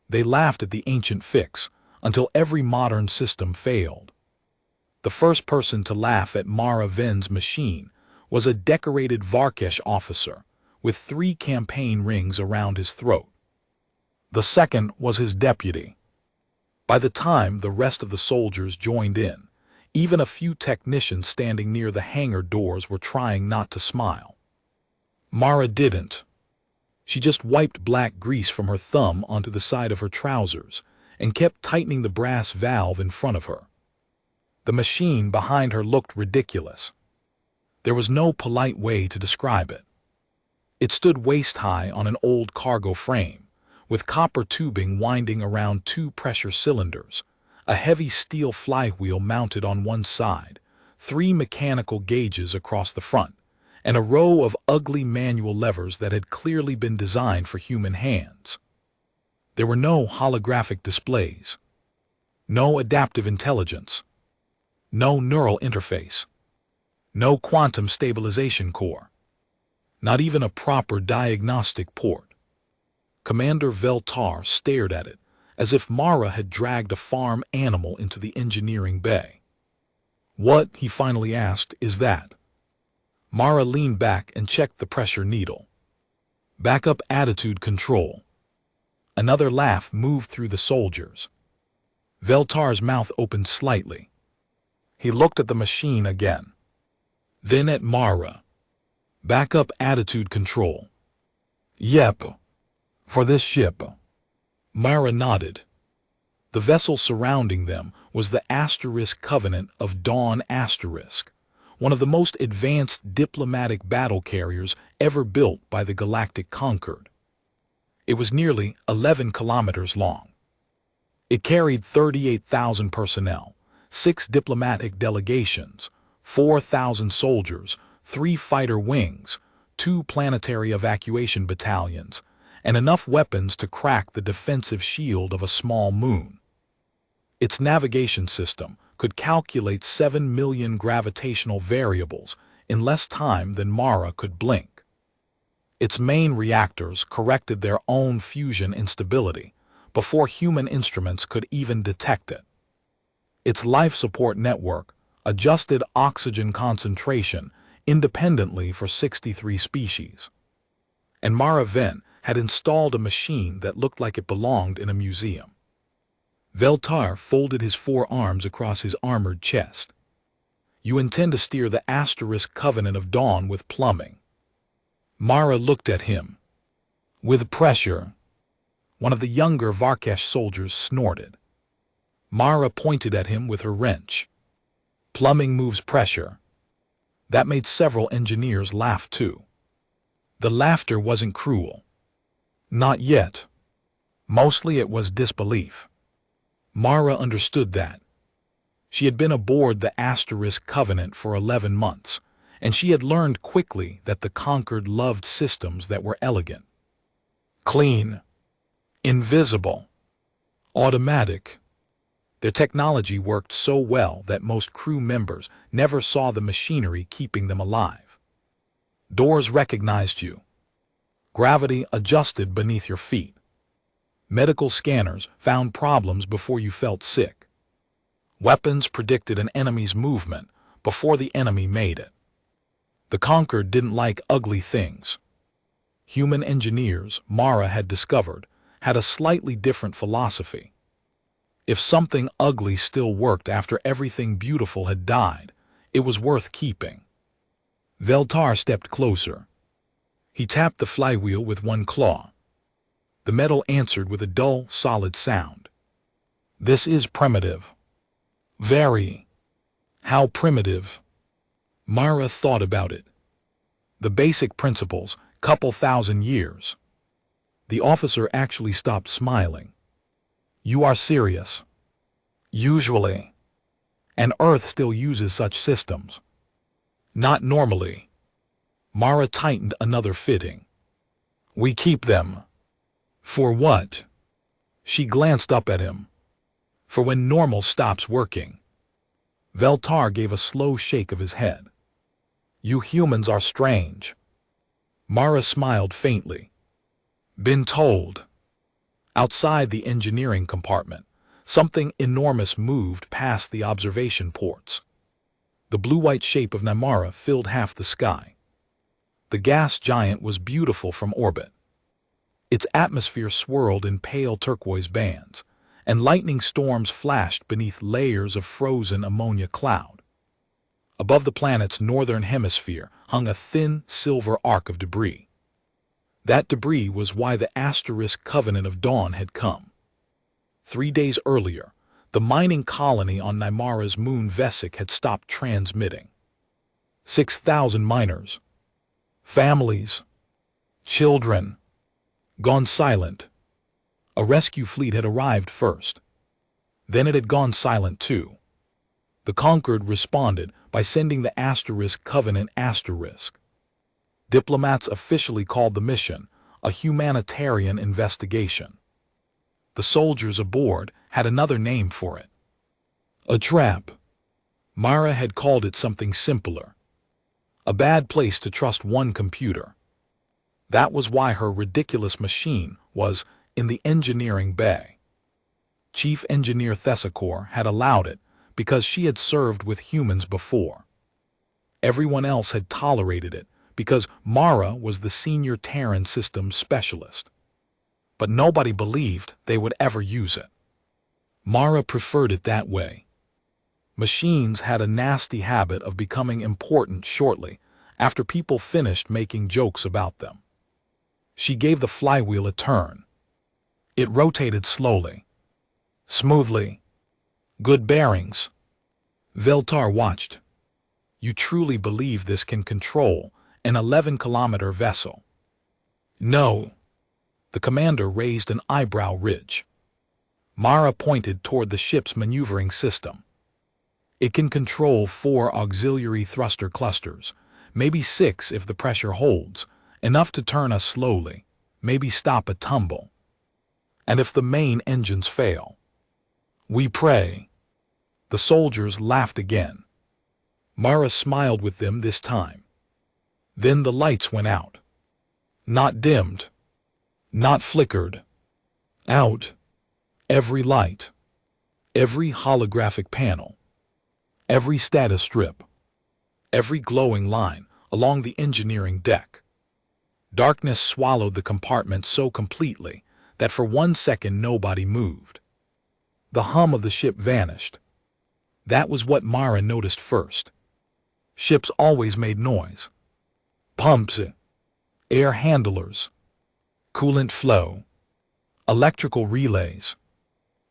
They laughed at the ancient fix until every modern system failed. The first person to laugh at Mara Ven's machine was a decorated Varkesh officer with 3 campaign rings around his throat. The second was his deputy. By the time the rest of the soldiers joined in, even a few technicians standing near the hangar doors were trying not to smile. Mara didn't. She just wiped black grease from her thumb onto the side of her trousers and kept tightening the brass valve in front of her. The machine behind her looked ridiculous. There was no polite way to describe it. It stood waist-high on an old cargo frame, with copper tubing winding around 2 pressure cylinders, a heavy steel flywheel mounted on one side, 3 mechanical gauges across the front, and a row of ugly manual levers that had clearly been designed for human hands. There were no holographic displays, no adaptive intelligence, no neural interface, no quantum stabilization core, not even a proper diagnostic port. Commander Veltar stared at it as if Mara had dragged a farm animal into the engineering bay. "What," he finally asked, "is that?" Mara leaned back and checked the pressure needle. "Backup attitude control." Another laugh moved through the soldiers. Veltar's mouth opened slightly. He looked at the machine again, then at Mara. "Backup attitude control." "Yep. For this ship." Mara nodded. The vessel surrounding them was the Asterisk Covenant of Dawn Asterisk, one of the most advanced diplomatic battle carriers ever built by the Galactic Concord. It was nearly 11 kilometers long. It carried 38,000 personnel, 6 diplomatic delegations, 4,000 soldiers, 3 fighter wings, 2 planetary evacuation battalions, and enough weapons to crack the defensive shield of a small moon. Its navigation system could calculate 7 million gravitational variables in less time than Mara could blink. Its main reactors corrected their own fusion instability before human instruments could even detect it. Its life support network adjusted oxygen concentration independently for 63 species. And Mara Ven had installed a machine that looked like it belonged in a museum. Veltar folded his 4 arms across his armored chest. "You intend to steer the Asterisk Covenant of Dawn with plumbing." Mara looked at him. "With pressure." One of the younger Varkesh soldiers snorted. Mara pointed at him with her wrench. "Plumbing moves pressure." That made several engineers laugh too. The laughter wasn't cruel. Not yet. Mostly it was disbelief. Mara understood that. She had been aboard the Asterisk Covenant for 11 months, and she had learned quickly that the Conquered loved systems that were elegant, clean, invisible, automatic. Their technology worked so well that most crew members never saw the machinery keeping them alive. Doors recognized you. Gravity adjusted beneath your feet. Medical scanners found problems before you felt sick. Weapons predicted an enemy's movement before the enemy made it. The Conquered didn't like ugly things. Human engineers, Mara had discovered, had a slightly different philosophy. If something ugly still worked after everything beautiful had died, it was worth keeping. Veltar stepped closer. He tapped the flywheel with one claw. The metal answered with a dull, solid sound. "This is primitive." "Very." "How primitive?" Mara thought about it. "The basic principles, couple thousand years." The officer actually stopped smiling. "You are serious?" "Usually. And Earth still uses such systems." "Not normally." Mara tightened another fitting. "We keep them." "For what?" She glanced up at him. "For when normal stops working." Veltar gave a slow shake of his head. "You humans are strange." Mara smiled faintly. "Been told." Outside the engineering compartment, something enormous moved past the observation ports. The blue-white shape of Namara filled half the sky. The gas giant was beautiful from orbit. Its atmosphere swirled in pale turquoise bands, and lightning storms flashed beneath layers of frozen ammonia cloud. Above the planet's northern hemisphere hung a thin silver arc of debris. That debris was why the Asterisk Covenant of Dawn had come. 3 days earlier, the mining colony on Nymara's moon Vesic had stopped transmitting. 6,000 miners, families, children, gone silent. A rescue fleet had arrived first. Then it had gone silent too. The Conquered responded by sending the Asterisk Covenant Asterisk. Diplomats officially called the mission a humanitarian investigation. The soldiers aboard had another name for it. A trap. Mara had called it something simpler. A bad place to trust one computer. That was why her ridiculous machine was in the engineering bay. Chief Engineer Thesacor had allowed it because she had served with humans before. Everyone else had tolerated it because Mara was the senior Terran systems specialist. But nobody believed they would ever use it. Mara preferred it that way. Machines had a nasty habit of becoming important shortly after people finished making jokes about them. She gave the flywheel a turn. It rotated slowly, smoothly. Good bearings. Veltar watched. You truly believe this can control an 11-kilometer vessel? No. The commander raised an eyebrow ridge. Mara pointed toward the ship's maneuvering system. It can control 4 auxiliary thruster clusters, maybe 6 if the pressure holds, enough to turn us slowly, maybe stop a tumble. And if the main engines fail? We pray. The soldiers laughed again. Mara smiled with them this time. Then the lights went out. Not dimmed. Not flickered. Out. Every light. Every holographic panel. Every status strip. Every glowing line along the engineering deck. Darkness swallowed the compartment so completely that for 1 second nobody moved. The hum of the ship vanished. That was what Mara noticed first. Ships always made noise. Pumps, air handlers, coolant flow, electrical relays,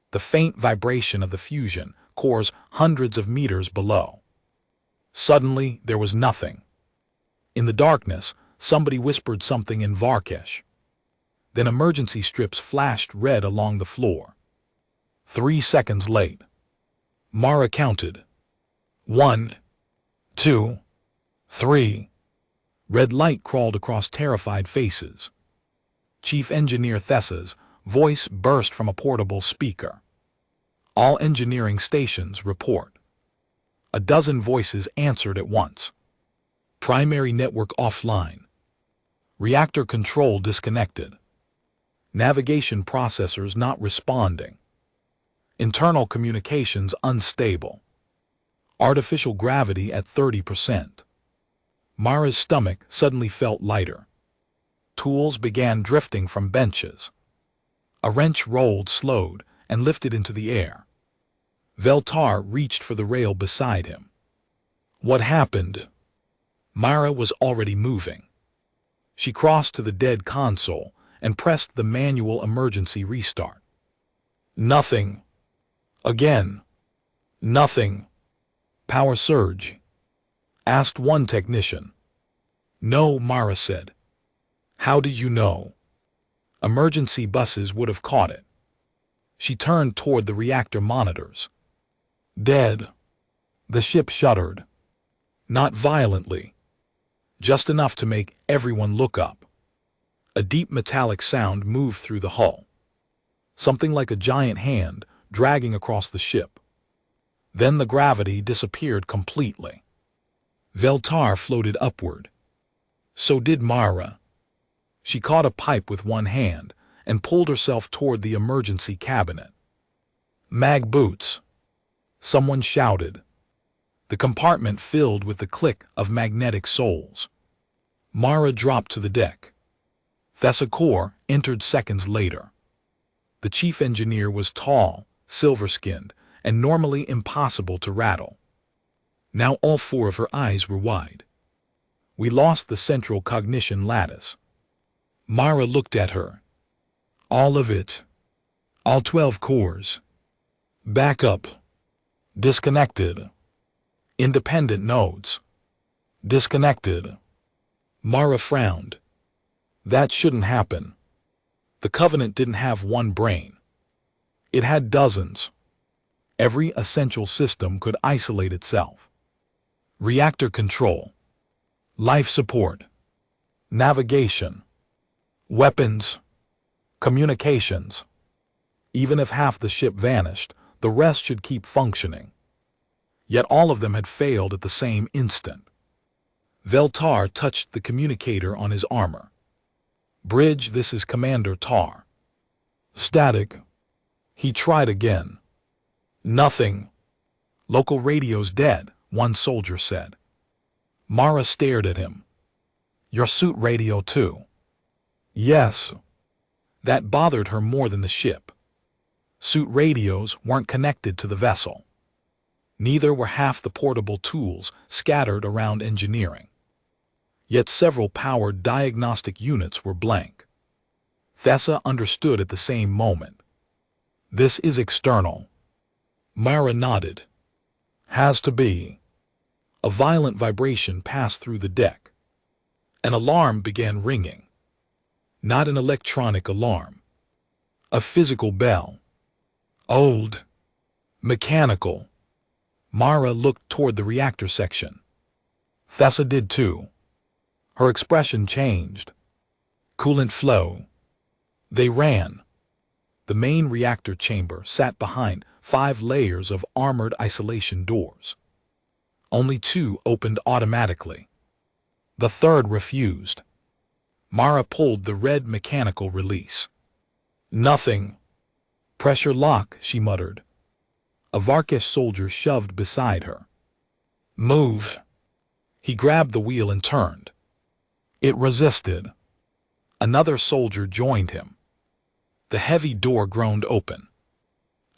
the faint vibration of the fusion cores hundreds of meters below. Suddenly, there was nothing. In the darkness, somebody whispered something in Varkesh. Then emergency strips flashed red along the floor. 3 seconds late. Mara counted. 1, 2, 3. Red light crawled across terrified faces. Chief Engineer Thessa's voice burst from a portable speaker. All engineering stations report. A dozen voices answered at once. Primary network offline. Reactor control disconnected. Navigation processors not responding. Internal communications unstable. Artificial gravity at 30%. Mara's stomach suddenly felt lighter. Tools began drifting from benches. A wrench rolled, slowed, and lifted into the air. Veltar reached for the rail beside him. What happened? Mara was already moving. She crossed to the dead console and pressed the manual emergency restart. Nothing. Again. Nothing. Power surge. Asked one technician. No, Mara said. How do you know? Emergency buses would have caught it. She turned toward the reactor monitors. Dead. The ship shuddered. Not violently. Just enough to make everyone look up. A deep metallic sound moved through the hull. Something like a giant hand dragging across the ship. Then the gravity disappeared completely. Veltar floated upward. So did Mara. She caught a pipe with one hand and pulled herself toward the emergency cabinet. "Mag boots!" someone shouted. The compartment filled with the click of magnetic soles. Mara dropped to the deck. Thessa Kor entered seconds later. The chief engineer was tall, silver-skinned, and normally impossible to rattle. Now all four of her eyes were wide. "We lost the central cognition lattice." Mara looked at her. "All of it. All 12 cores. Backup. Disconnected. Independent nodes. Disconnected." Mara frowned. That shouldn't happen. The Covenant didn't have one brain. It had dozens. Every essential system could isolate itself. Reactor control. Life support. Navigation. Weapons. Communications. Even if half the ship vanished, the rest should keep functioning. Yet all of them had failed at the same instant. Veltar touched the communicator on his armor. "Bridge, this is Commander Tar." "Static." He tried again. "Nothing." "Local radio's dead," one soldier said. Mara stared at him. "Your suit radio too?" "Yes." That bothered her more than the ship. Suit radios weren't connected to the vessel. Neither were half the portable tools scattered around engineering. Yet several powered diagnostic units were blank. Thessa understood at the same moment. "This is external." Mara nodded. "Has to be." A violent vibration passed through the deck. An alarm began ringing. Not an electronic alarm. A physical bell. Old. Mechanical. Mara looked toward the reactor section. Thessa did too. Her expression changed. Coolant flow. They ran. The main reactor chamber sat behind 5 layers of armored isolation doors. Only 2 opened automatically. The third refused. Mara pulled the red mechanical release. "Nothing." "Pressure lock," she muttered. A Varkesh soldier shoved beside her. "Move." He grabbed the wheel and turned. It resisted. Another soldier joined him. The heavy door groaned open.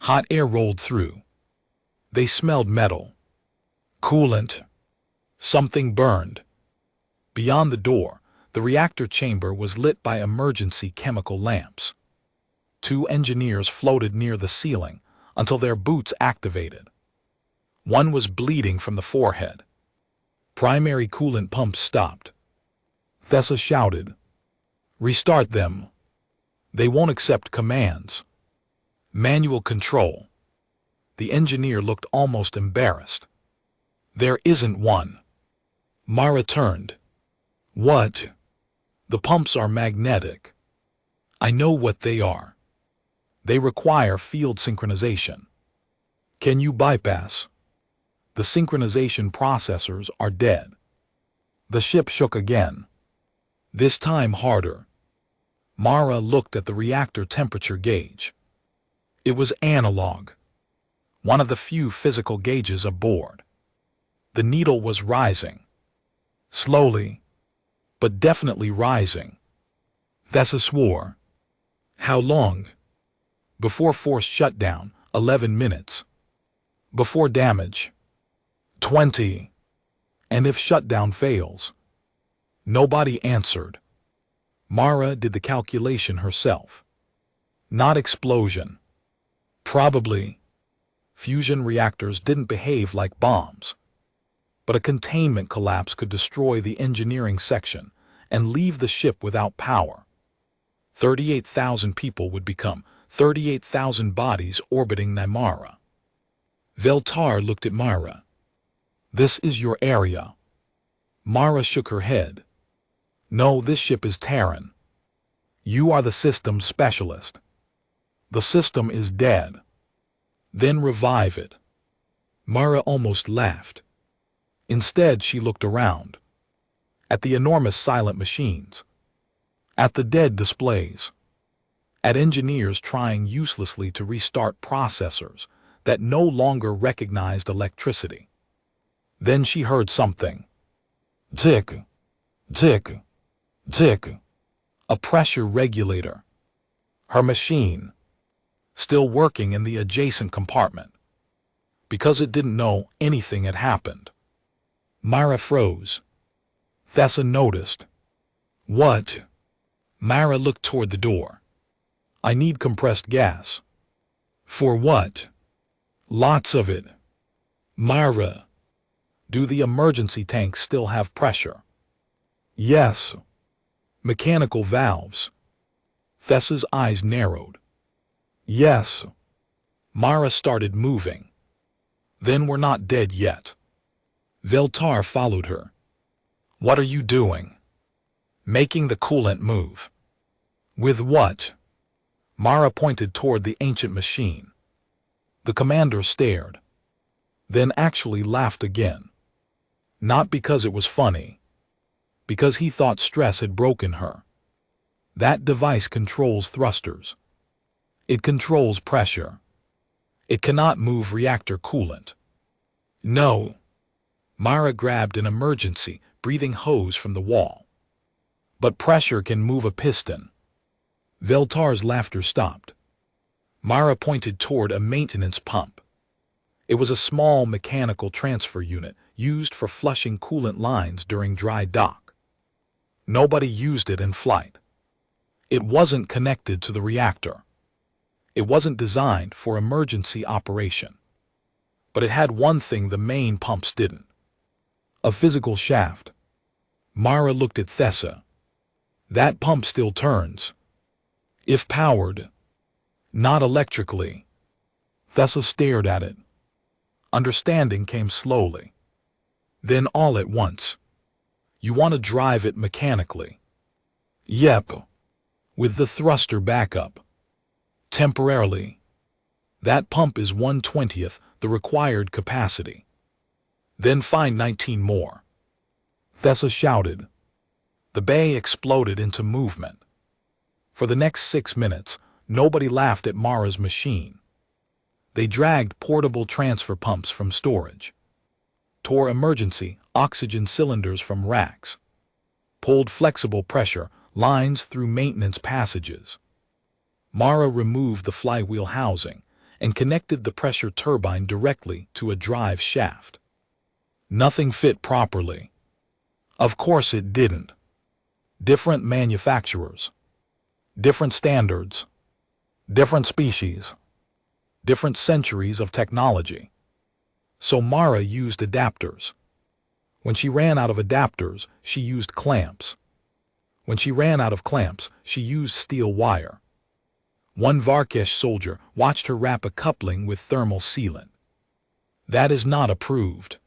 Hot air rolled through. They smelled metal. Coolant. Something burned. Beyond the door, the reactor chamber was lit by emergency chemical lamps. 2 engineers floated near the ceiling until their boots activated. One was bleeding from the forehead. Primary coolant pumps stopped. Thessa shouted, "Restart them. They won't accept commands." "Manual control." The engineer looked almost embarrassed. "There isn't one." Mara turned. "What?" "The pumps are magnetic." "I know what they are. They require field synchronization." "Can you bypass?" "The synchronization processors are dead." The ship shook again. This time harder. Mara looked at the reactor temperature gauge. It was analog. One of the few physical gauges aboard. The needle was rising. Slowly, but definitely rising. Thessa swore. "How long?" "Before forced shutdown, 11 minutes. Before damage, 20. And if shutdown fails?" Nobody answered. Mara did the calculation herself. Not explosion. Probably. Fusion reactors didn't behave like bombs. But a containment collapse could destroy the engineering section and leave the ship without power. 38,000 people would become 38,000 bodies orbiting Namara. Veltar looked at Mara. "This is your area." Mara shook her head. "No, this ship is Terran. You are the system specialist. The system is dead. Then revive it." Mara almost laughed. Instead, she looked around. At the enormous silent machines. At the dead displays. at engineers trying uselessly to restart processors that no longer recognized electricity. Then she heard something. Tick, tick, tick. A pressure regulator. Her machine, still working in the adjacent compartment, because it didn't know anything had happened. Mara froze. Thessa noticed. What? Mara looked toward the door. I need compressed gas. For what? Lots of it. Mara, do the emergency tanks still have pressure? Yes. Mechanical valves. Thessa's eyes narrowed. Yes. Mara started moving. Then we're not dead yet. Veltar followed her. What are you doing? Making the coolant move. With what? Mara pointed toward the ancient machine. The commander stared. Then actually laughed again. Not because it was funny. Because he thought stress had broken her. That device controls thrusters. It controls pressure. It cannot move reactor coolant. No. Mara grabbed an emergency breathing hose from the wall. But pressure can move a piston. Veltar's laughter stopped. Mara pointed toward a maintenance pump. It was a small mechanical transfer unit used for flushing coolant lines during dry dock. Nobody used it in flight. It wasn't connected to the reactor. It wasn't designed for emergency operation. But it had one thing the main pumps didn't. A physical shaft. Mara looked at Thessa. That pump still turns. If powered. Not electrically. Thessa stared at it. Understanding came slowly. Then all at once. You want to drive it mechanically. Yep. With the thruster backup. Temporarily. That pump is 1/20th the required capacity. Then find 19 more. Thessa shouted. The bay exploded into movement. For the next 6 minutes, nobody laughed at Mara's machine. They dragged portable transfer pumps from storage, tore emergency oxygen cylinders from racks, pulled flexible pressure lines through maintenance passages. Mara removed the flywheel housing and connected the pressure turbine directly to a drive shaft. Nothing fit properly. Of course it didn't. Different manufacturers. Different standards. Different species. Different centuries of technology. So Mara used adapters. When she ran out of adapters, she used clamps. When she ran out of clamps, she used steel wire. One Varkesh soldier watched her wrap a coupling with thermal sealant. That is not approved.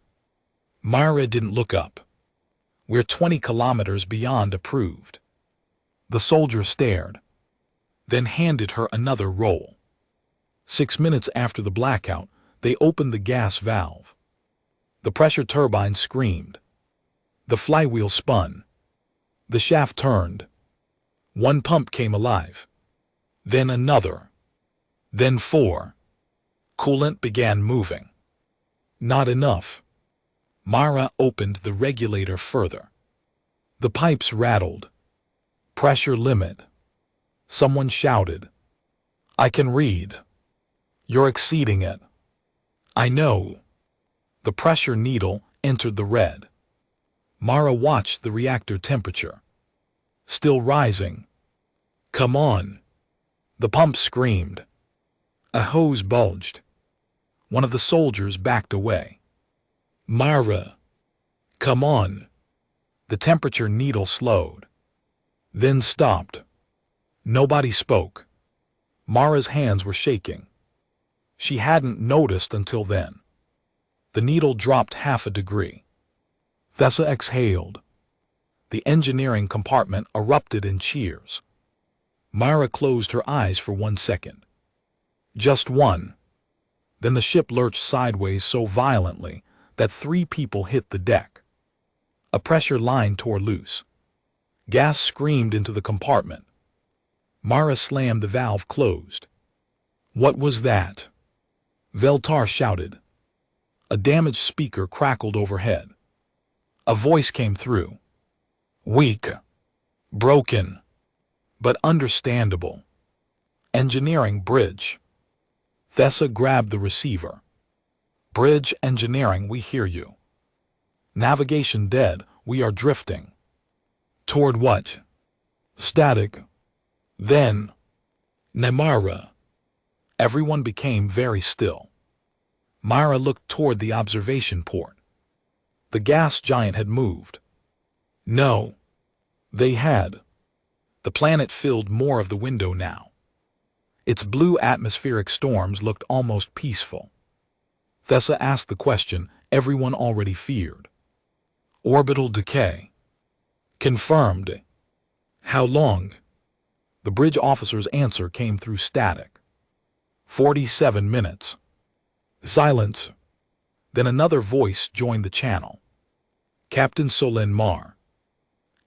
Mara didn't look up. We're 20 kilometers beyond approved. The soldier stared, then handed her another roll. 6 minutes after the blackout, they opened the gas valve. The pressure turbine screamed. The flywheel spun. The shaft turned. One pump came alive. Then another. Then 4. Coolant began moving. Not enough. Mara opened the regulator further. The pipes rattled. Pressure limit. Someone shouted. I can read. You're exceeding it. I know. The pressure needle entered the red. Mara watched the reactor temperature. Still rising. Come on. The pump screamed. A hose bulged. One of the soldiers backed away. Mara. Come on. The temperature needle slowed. Then stopped. Nobody spoke. Mara's hands were shaking. She hadn't noticed until then. The needle dropped half a degree. Thessa exhaled. The engineering compartment erupted in cheers. Mara closed her eyes for 1 second. Just one. Then the ship lurched sideways so violently that 3 people hit the deck. A pressure line tore loose. Gas screamed into the compartment. Mara slammed the valve closed. What was that? Veltar shouted. A damaged speaker crackled overhead. A voice came through. Weak. Broken. But understandable. Engineering bridge. Thessa grabbed the receiver. Bridge engineering, we hear you. Navigation dead, we are drifting. Toward what? Static. Then. Nemara. Everyone became very still. Myra looked toward the observation port. The gas giant had moved. No. They had. The planet filled more of the window now. Its blue atmospheric storms looked almost peaceful. Thessa asked the question everyone already feared. Orbital decay. Confirmed. How long? The bridge officer's answer came through static. 47 minutes. Silence. Then another voice joined the channel. Captain Solen Mar.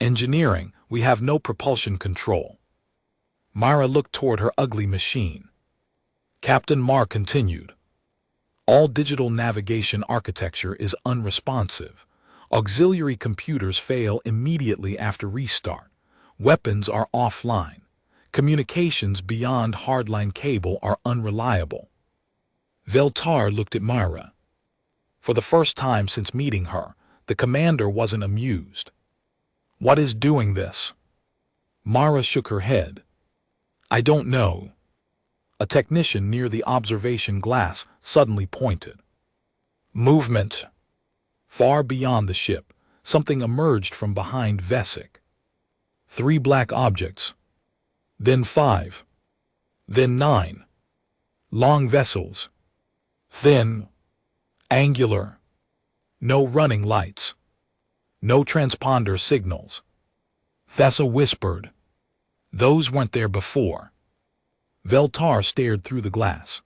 Engineering, we have no propulsion control. Myra looked toward her ugly machine. Captain Mar continued. All digital navigation architecture is unresponsive. Auxiliary computers fail immediately after restart. Weapons are offline. Communications beyond hardline cable are unreliable. Veltar looked at Myra. For the first time since meeting her, the commander wasn't amused. What is doing this? Myra shook her head. I don't know. A technician near the observation glass suddenly pointed. Movement. Far beyond the ship, something emerged from behind Vesic. 3 black objects. Then 5. Then 9. Long vessels. Thin. Angular. No running lights. No transponder signals. Thessa whispered. Those weren't there before. Veltar stared through the glass.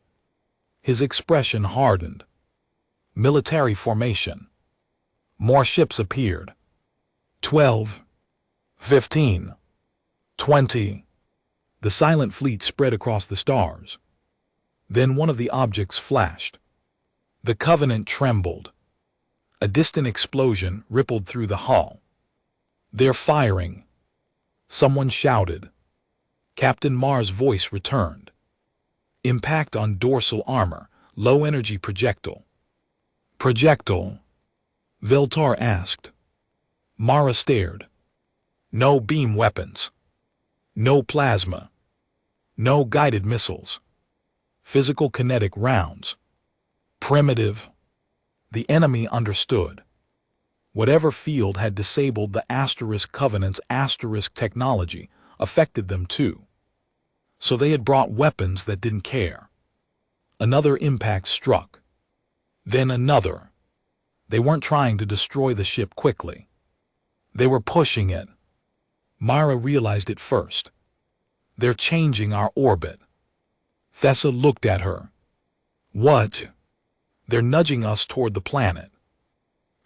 His expression hardened. Military formation. More ships appeared. 12. 15. 20. The silent fleet spread across the stars. Then one of the objects flashed. The Covenant trembled. A distant explosion rippled through the hull. They're firing. Someone shouted. Captain Mar's voice returned. Impact on dorsal armor, low-energy projectile. Projectile? Veltar asked. Mara stared. No beam weapons. No plasma. No guided missiles. Physical kinetic rounds. Primitive. The enemy understood. Whatever field had disabled the Covenant's technology affected them too. So they had brought weapons that didn't care. Another impact struck. Then another. They weren't trying to destroy the ship quickly. They were pushing it. Myra realized it first. They're changing our orbit. Thessa looked at her. What? They're nudging us toward the planet.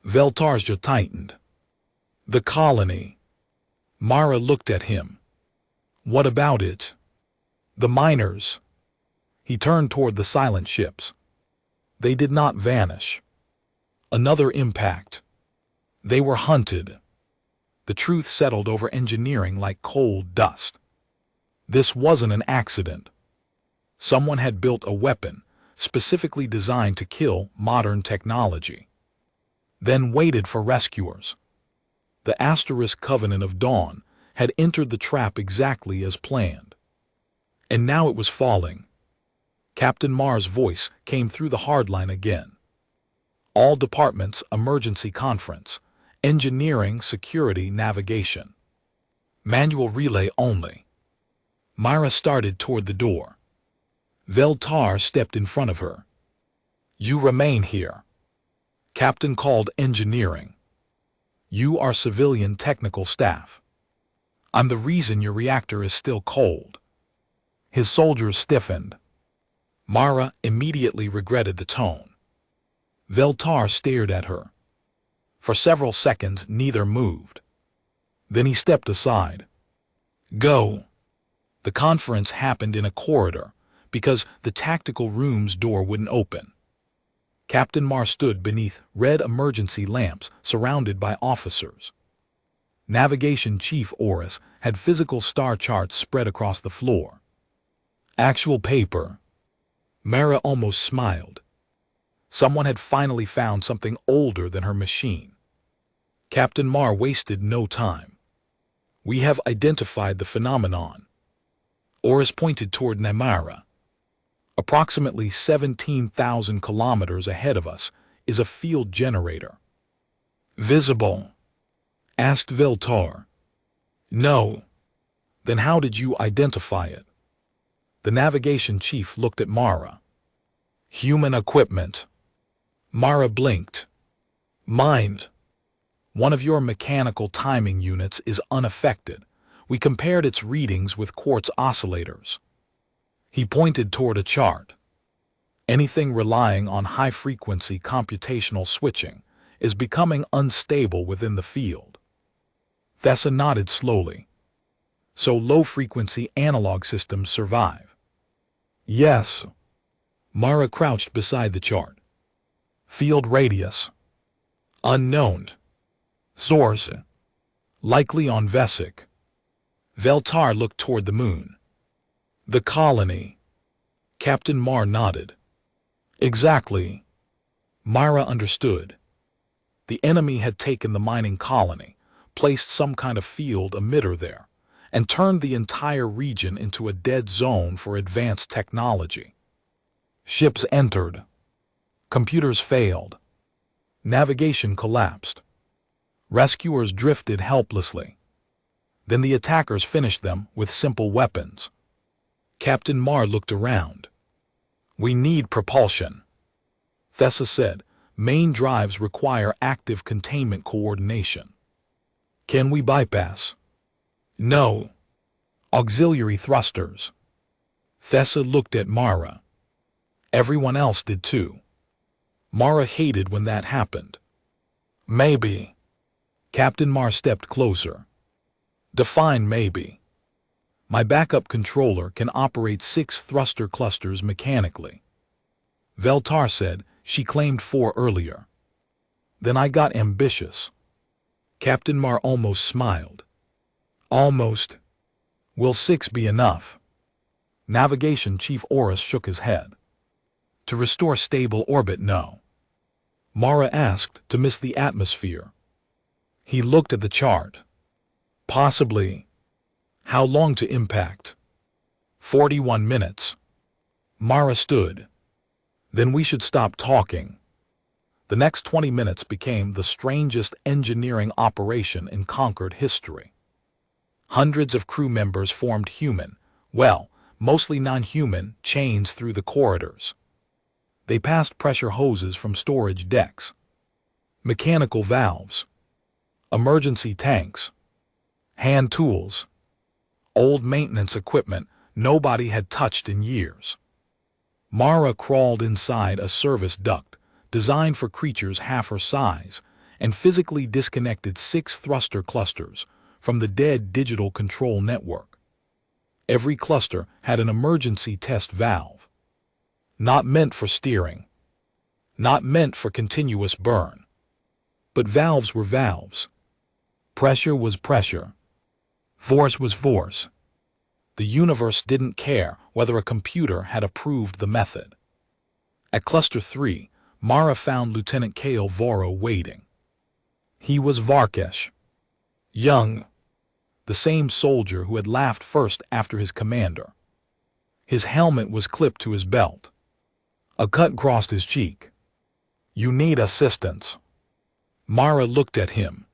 Veltar's jaw tightened. The colony. Myra looked at him. What about it? The miners. He turned toward the silent ships. They did not vanish. Another impact. They were hunted. The truth settled over engineering like cold dust. This wasn't an accident. Someone had built a weapon specifically designed to kill modern technology. Then waited for rescuers. The Covenant of Dawn had entered the trap exactly as planned. And now it was falling. Captain Mar's voice came through the hardline again. All departments, emergency conference. Engineering, security, navigation. Manual relay only. Myra started toward the door. Veltar stepped in front of her. You remain here. Captain called engineering. You are civilian technical staff. I'm the reason your reactor is still cold. His soldiers stiffened. Myra immediately regretted the tone. Veltar stared at her. For several seconds, neither moved. Then he stepped aside. Go. The conference happened in a corridor because the tactical room's door wouldn't open. Captain Mar stood beneath red emergency lamps surrounded by officers. Navigation Chief Oris had physical star charts spread across the floor. Actual paper. Mara almost smiled. Someone had finally found something older than her machine. Captain Mar wasted no time. We have identified the phenomenon. Oris pointed toward Namara. Approximately 17,000 kilometers ahead of us is a field generator. Visible? Asked Veltar. No. Then how did you identify it? The navigation chief looked at Mara. Human equipment. Mara blinked. Mind. One of your mechanical timing units is unaffected. We compared its readings with quartz oscillators. He pointed toward a chart. Anything relying on high-frequency computational switching is becoming unstable within the field. Thessa nodded slowly. So low-frequency analog systems survive. Yes. Mara crouched beside the chart. Field radius. Unknown. Source. Likely on Vesic. Veltar looked toward the moon. The colony. Captain Mar nodded. Exactly. Mara understood. The enemy had taken the mining colony, placed some kind of field emitter there, and turned the entire region into a dead zone for advanced technology. Ships entered. Computers failed. Navigation collapsed. Rescuers drifted helplessly. Then the attackers finished them with simple weapons. Captain Mar looked around. We need propulsion. Thessa said, main drives require active containment coordination. Can we bypass? No. Auxiliary thrusters. Thessa looked at Mara. Everyone else did too. Mara hated when that happened. Maybe. Captain Mar stepped closer. Define maybe. My backup controller can operate 6 thruster clusters mechanically. Veltar said she claimed 4 earlier. Then I got ambitious. Captain Mar almost smiled. Almost. Will 6 be enough? Navigation Chief Oris shook his head. To restore stable orbit, no. Mara asked to miss the atmosphere. He looked at the chart. Possibly. How long to impact? 41 minutes. Mara stood. Then we should stop talking. The next 20 minutes became the strangest engineering operation in conquered history. Hundreds of crew members formed human, well, mostly non-human, chains through the corridors. They passed pressure hoses from storage decks, mechanical valves, emergency tanks, hand tools, old maintenance equipment nobody had touched in years. Mara crawled inside a service duct designed for creatures half her size and physically disconnected 6 thruster clusters from the dead digital control network. Every cluster had an emergency test valve. Not meant for steering. Not meant for continuous burn. But valves were valves. Pressure was pressure. Force was force. The universe didn't care whether a computer had approved the method. At Cluster 3, Mara found Lieutenant Kale Voro waiting. He was Varkesh. Young. The same soldier who had laughed first after his commander. His helmet was clipped to his belt. A cut crossed his cheek. You need assistance. Mara looked at him.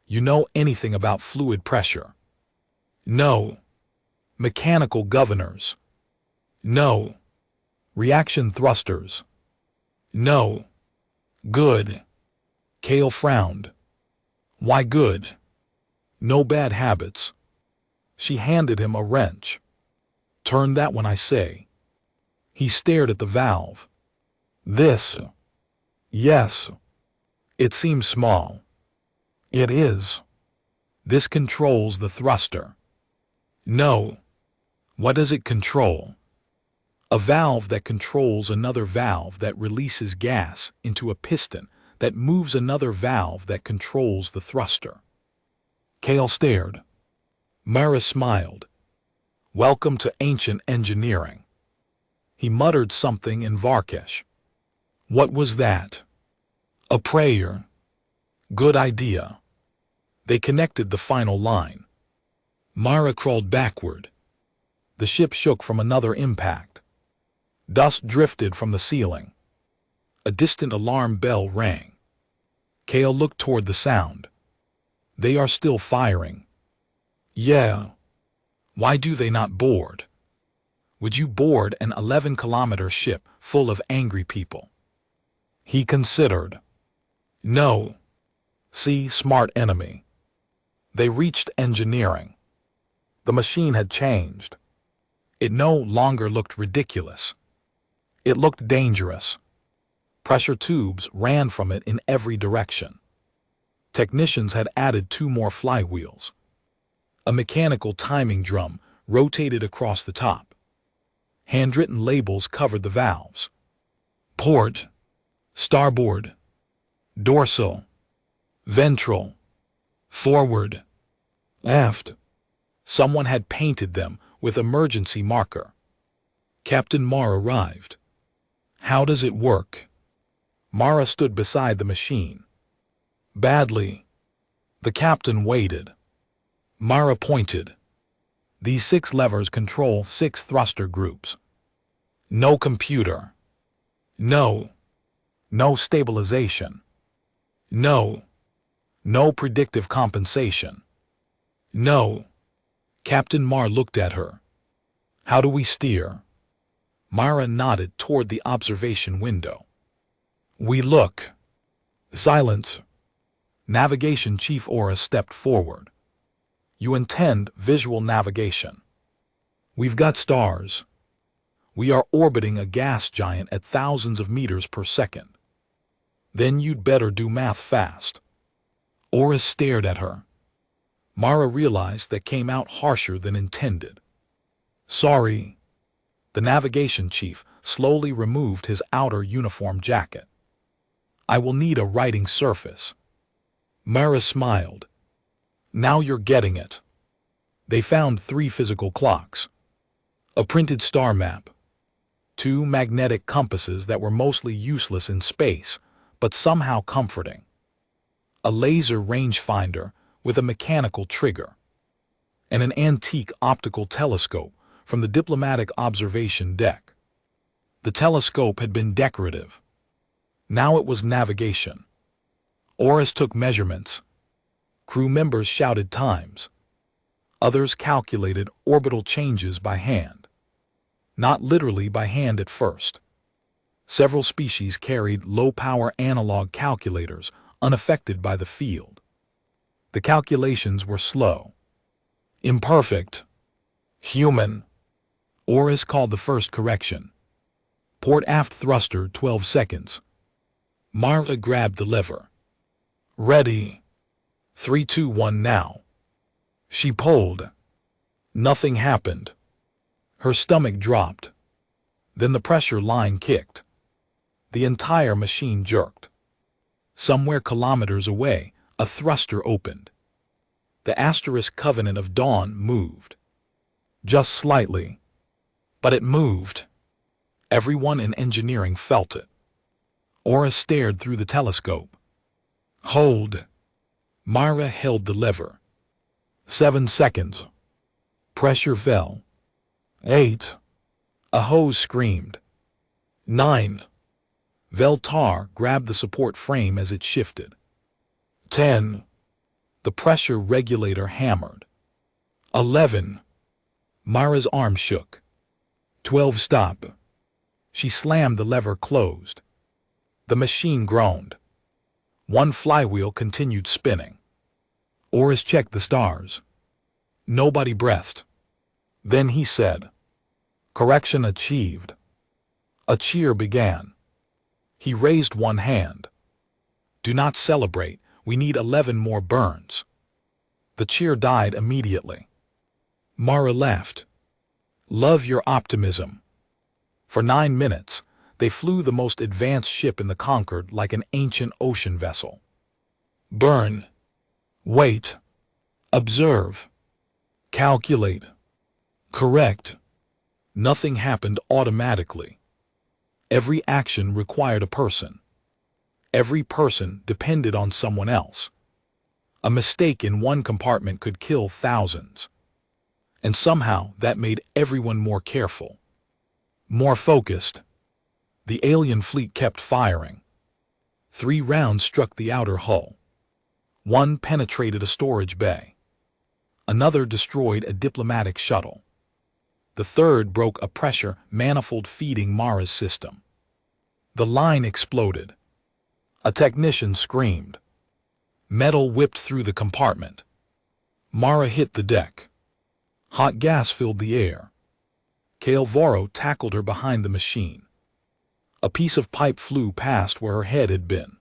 You know anything about fluid pressure? No. Mechanical governors? No. Reaction thrusters? No. Good. Kale frowned. Why good? No bad habits. She handed him a wrench. Turn that when I say. He stared at the valve. This. Yes. It seems small. It is. This controls the thruster. No. What does it control? A valve that controls another valve that releases gas into a piston that moves another valve that controls the thruster. Kale stared. Mara smiled. Welcome to ancient engineering. He muttered something in Varkesh. What was that? A prayer. Good idea. They connected the final line. Mara crawled backward. The ship shook from another impact. Dust drifted from the ceiling. A distant alarm bell rang. Kale looked toward the sound. They are still firing. Yeah. Why do they not board? Would you board an 11-kilometer ship full of angry people? He considered. No. See, smart enemy. They reached engineering. The machine had changed. It no longer looked ridiculous. It looked dangerous. Pressure tubes ran from it in every direction. Technicians had added 2 more flywheels. A mechanical timing drum rotated across the top. Handwritten labels covered the valves. Port, starboard, dorsal, ventral, forward, aft. Someone had painted them with emergency marker. Captain Mara arrived. How does it work? Mara stood beside the machine. Badly. The captain waited. Mara pointed. These 6 levers control 6 thruster groups. No computer. No. No stabilization. No. No predictive compensation. No. Captain Mara looked at her. How do we steer? Mara nodded toward the observation window. We look. Silence. Navigation Chief Aura stepped forward. You intend visual navigation. We've got stars. We are orbiting a gas giant at thousands of meters per second. Then you'd better do math fast. Aura stared at her. Mara realized that came out harsher than intended. Sorry. The navigation chief slowly removed his outer uniform jacket. I will need a writing surface. Mara smiled. Now you're getting it. They found 3 physical clocks. A printed star map. 2 magnetic compasses that were mostly useless in space, but somehow comforting. A laser rangefinder with a mechanical trigger. And an antique optical telescope from the diplomatic observation deck. The telescope had been decorative. Now it was navigation. Oris took measurements. Crew members shouted times. Others calculated orbital changes by hand. Not literally by hand at first. Several species carried low-power analog calculators unaffected by the field. The calculations were slow. Imperfect. Human. Oris called the first correction. Port aft thruster 12 seconds. Mara grabbed the lever. Ready. 3, 2, 1 now. She pulled. Nothing happened. Her stomach dropped. Then the pressure line kicked. The entire machine jerked. Somewhere kilometers away, a thruster opened. The asterisk covenant of dawn moved. Just slightly. But it moved. Everyone in engineering felt it. Aura stared through the telescope. Hold. Mara held the lever. 7 seconds. Pressure fell. 8. A hose screamed. 9. Veltar grabbed the support frame as it shifted. 10. The pressure regulator hammered. 11. Mara's arm shook. 12. Stop. She slammed the lever closed. The machine groaned. 1 flywheel continued spinning. Oris checked the stars. Nobody breathed. Then he said, "Correction achieved." A cheer began. He raised one hand. "Do not celebrate. We need 11 more burns." The cheer died immediately. Mara laughed. Love your optimism. For 9 minutes, they flew the most advanced ship in the Concord like an ancient ocean vessel. Burn. Wait. Observe. Calculate. Correct. Nothing happened automatically. Every action required a person. Every person depended on someone else. A mistake in one compartment could kill thousands. And somehow that made everyone more careful, more focused. The alien fleet kept firing. 3 rounds struck the outer hull. 1 penetrated a storage bay. Another destroyed a diplomatic shuttle. The 3rd broke a pressure manifold feeding Mara's system. The line exploded. A technician screamed. Metal whipped through the compartment. Mara hit the deck. Hot gas filled the air. Calvaro tackled her behind the machine. A piece of pipe flew past where her head had been.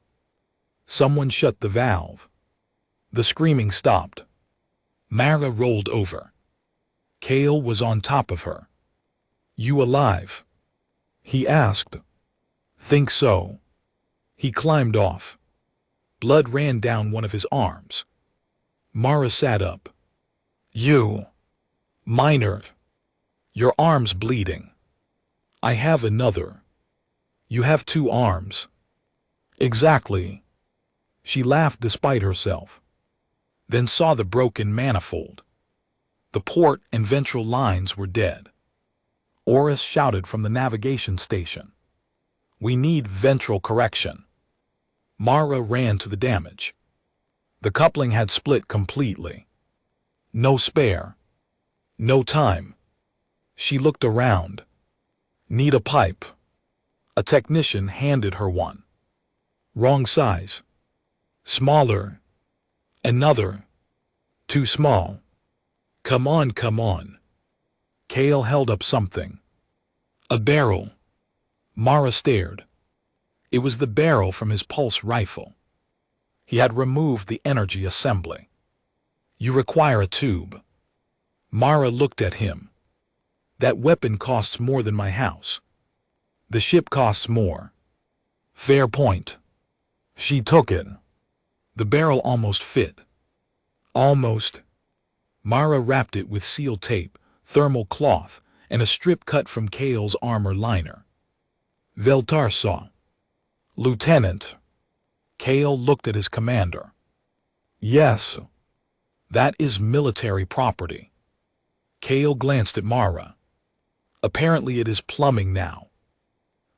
Someone shut the valve. The screaming stopped. Mara rolled over. Cale was on top of her. "You alive?" he asked. "Think so." He climbed off. Blood ran down one of his arms. Mara sat up. "You, minor, your arm's bleeding." "I have another." "You have 2 arms." "Exactly." She laughed despite herself, then saw the broken manifold. The port and ventral lines were dead. Oris shouted from the navigation station, "We need ventral correction." Mara ran to the damage. The coupling had split completely. No spare. No time. She looked around. "Need a pipe." A technician handed her one. "Wrong size." "Smaller." Another. "Too small." "Come on, come on." Cale held up something. A barrel. Mara stared. It was the barrel from his pulse rifle. He had removed the energy assembly. "You require a tube." Mara looked at him. "That weapon costs more than my house. The ship costs more." "Fair point." She took it. The barrel almost fit. Almost. Mara wrapped it with seal tape, thermal cloth, and a strip cut from Cale's armor liner. Veltar saw. "Lieutenant." Cale looked at his commander. "Yes. That is military property." Cale glanced at Mara. "Apparently it is plumbing now."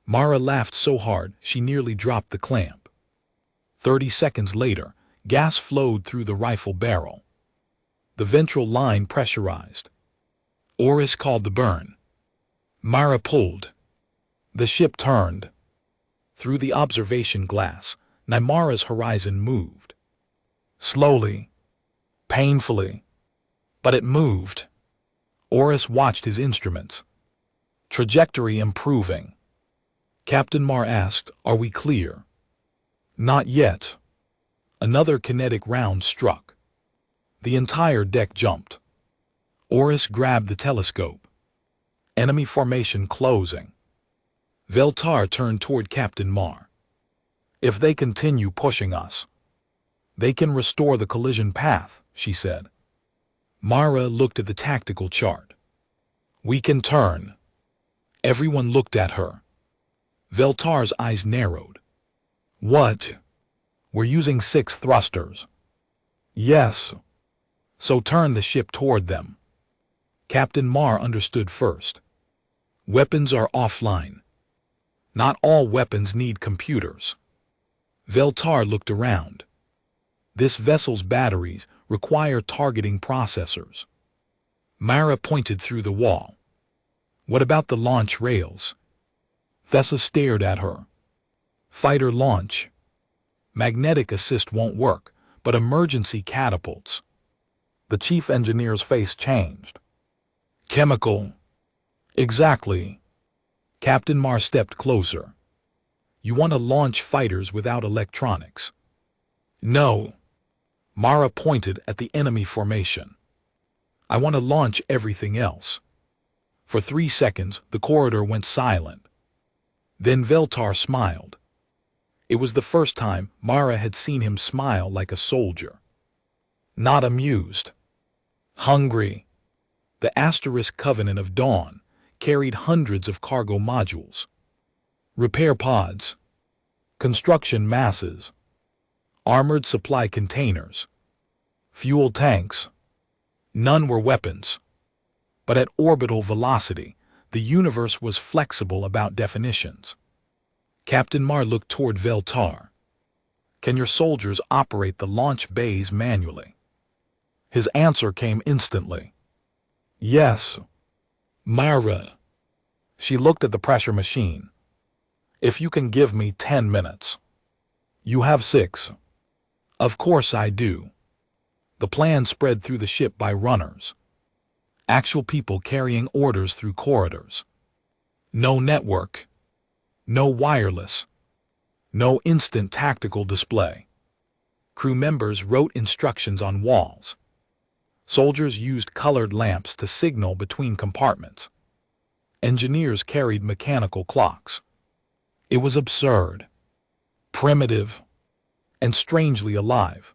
Mara laughed so hard she nearly dropped the clamp. 30 seconds later, gas flowed through the rifle barrel. The ventral line pressurized. Oris called the burn. Mara pulled. The ship turned. Through the observation glass, Nymara's horizon moved. Slowly. Painfully. But it moved. Oris watched his instruments. Trajectory improving. Captain Mar asked, "Are we clear?" "Not yet." Another kinetic round struck. The entire deck jumped. Oris grabbed the telescope. Enemy formation closing. Veltar turned toward Captain Mar. "If they continue pushing us, they can restore the collision path," she said. Mara looked at the tactical chart. "We can turn." Everyone looked at her. Veltar's eyes narrowed. "What? We're using 6 thrusters." "Yes." "So turn the ship toward them." Captain Mar understood first. "Weapons are offline. Not all weapons need computers." Veltar looked around. "This vessel's batteries require targeting processors." Mara pointed through the wall. "What about the launch rails?" Thessa stared at her. "Fighter launch. Magnetic assist won't work, but emergency catapults." The chief engineer's face changed. "Chemical." "Exactly." Captain Mar stepped closer. "You want to launch fighters without electronics?" "No." Mara pointed at the enemy formation. "I want to launch everything else. For 3 seconds, the corridor went silent. Then Veltar smiled. It was the first time Mara had seen him smile like a soldier. Not amused. Hungry. The Asterisk Covenant of Dawn carried hundreds of cargo modules, repair pods, construction masses, armored supply containers, fuel tanks. None were weapons. But at orbital velocity, the universe was flexible about definitions. Captain Mar looked toward Veltar. Can your soldiers operate the launch bays manually? His answer came instantly. Yes. Mara. She looked at the pressure machine. If you can give me 10 minutes. You have 6. Of course I do. The plan spread through the ship by runners. Actual people carrying orders through corridors. No network. No wireless. No instant tactical display. Crew members wrote instructions on walls. Soldiers used colored lamps to signal between compartments. Engineers carried mechanical clocks. It was absurd, primitive, and strangely alive.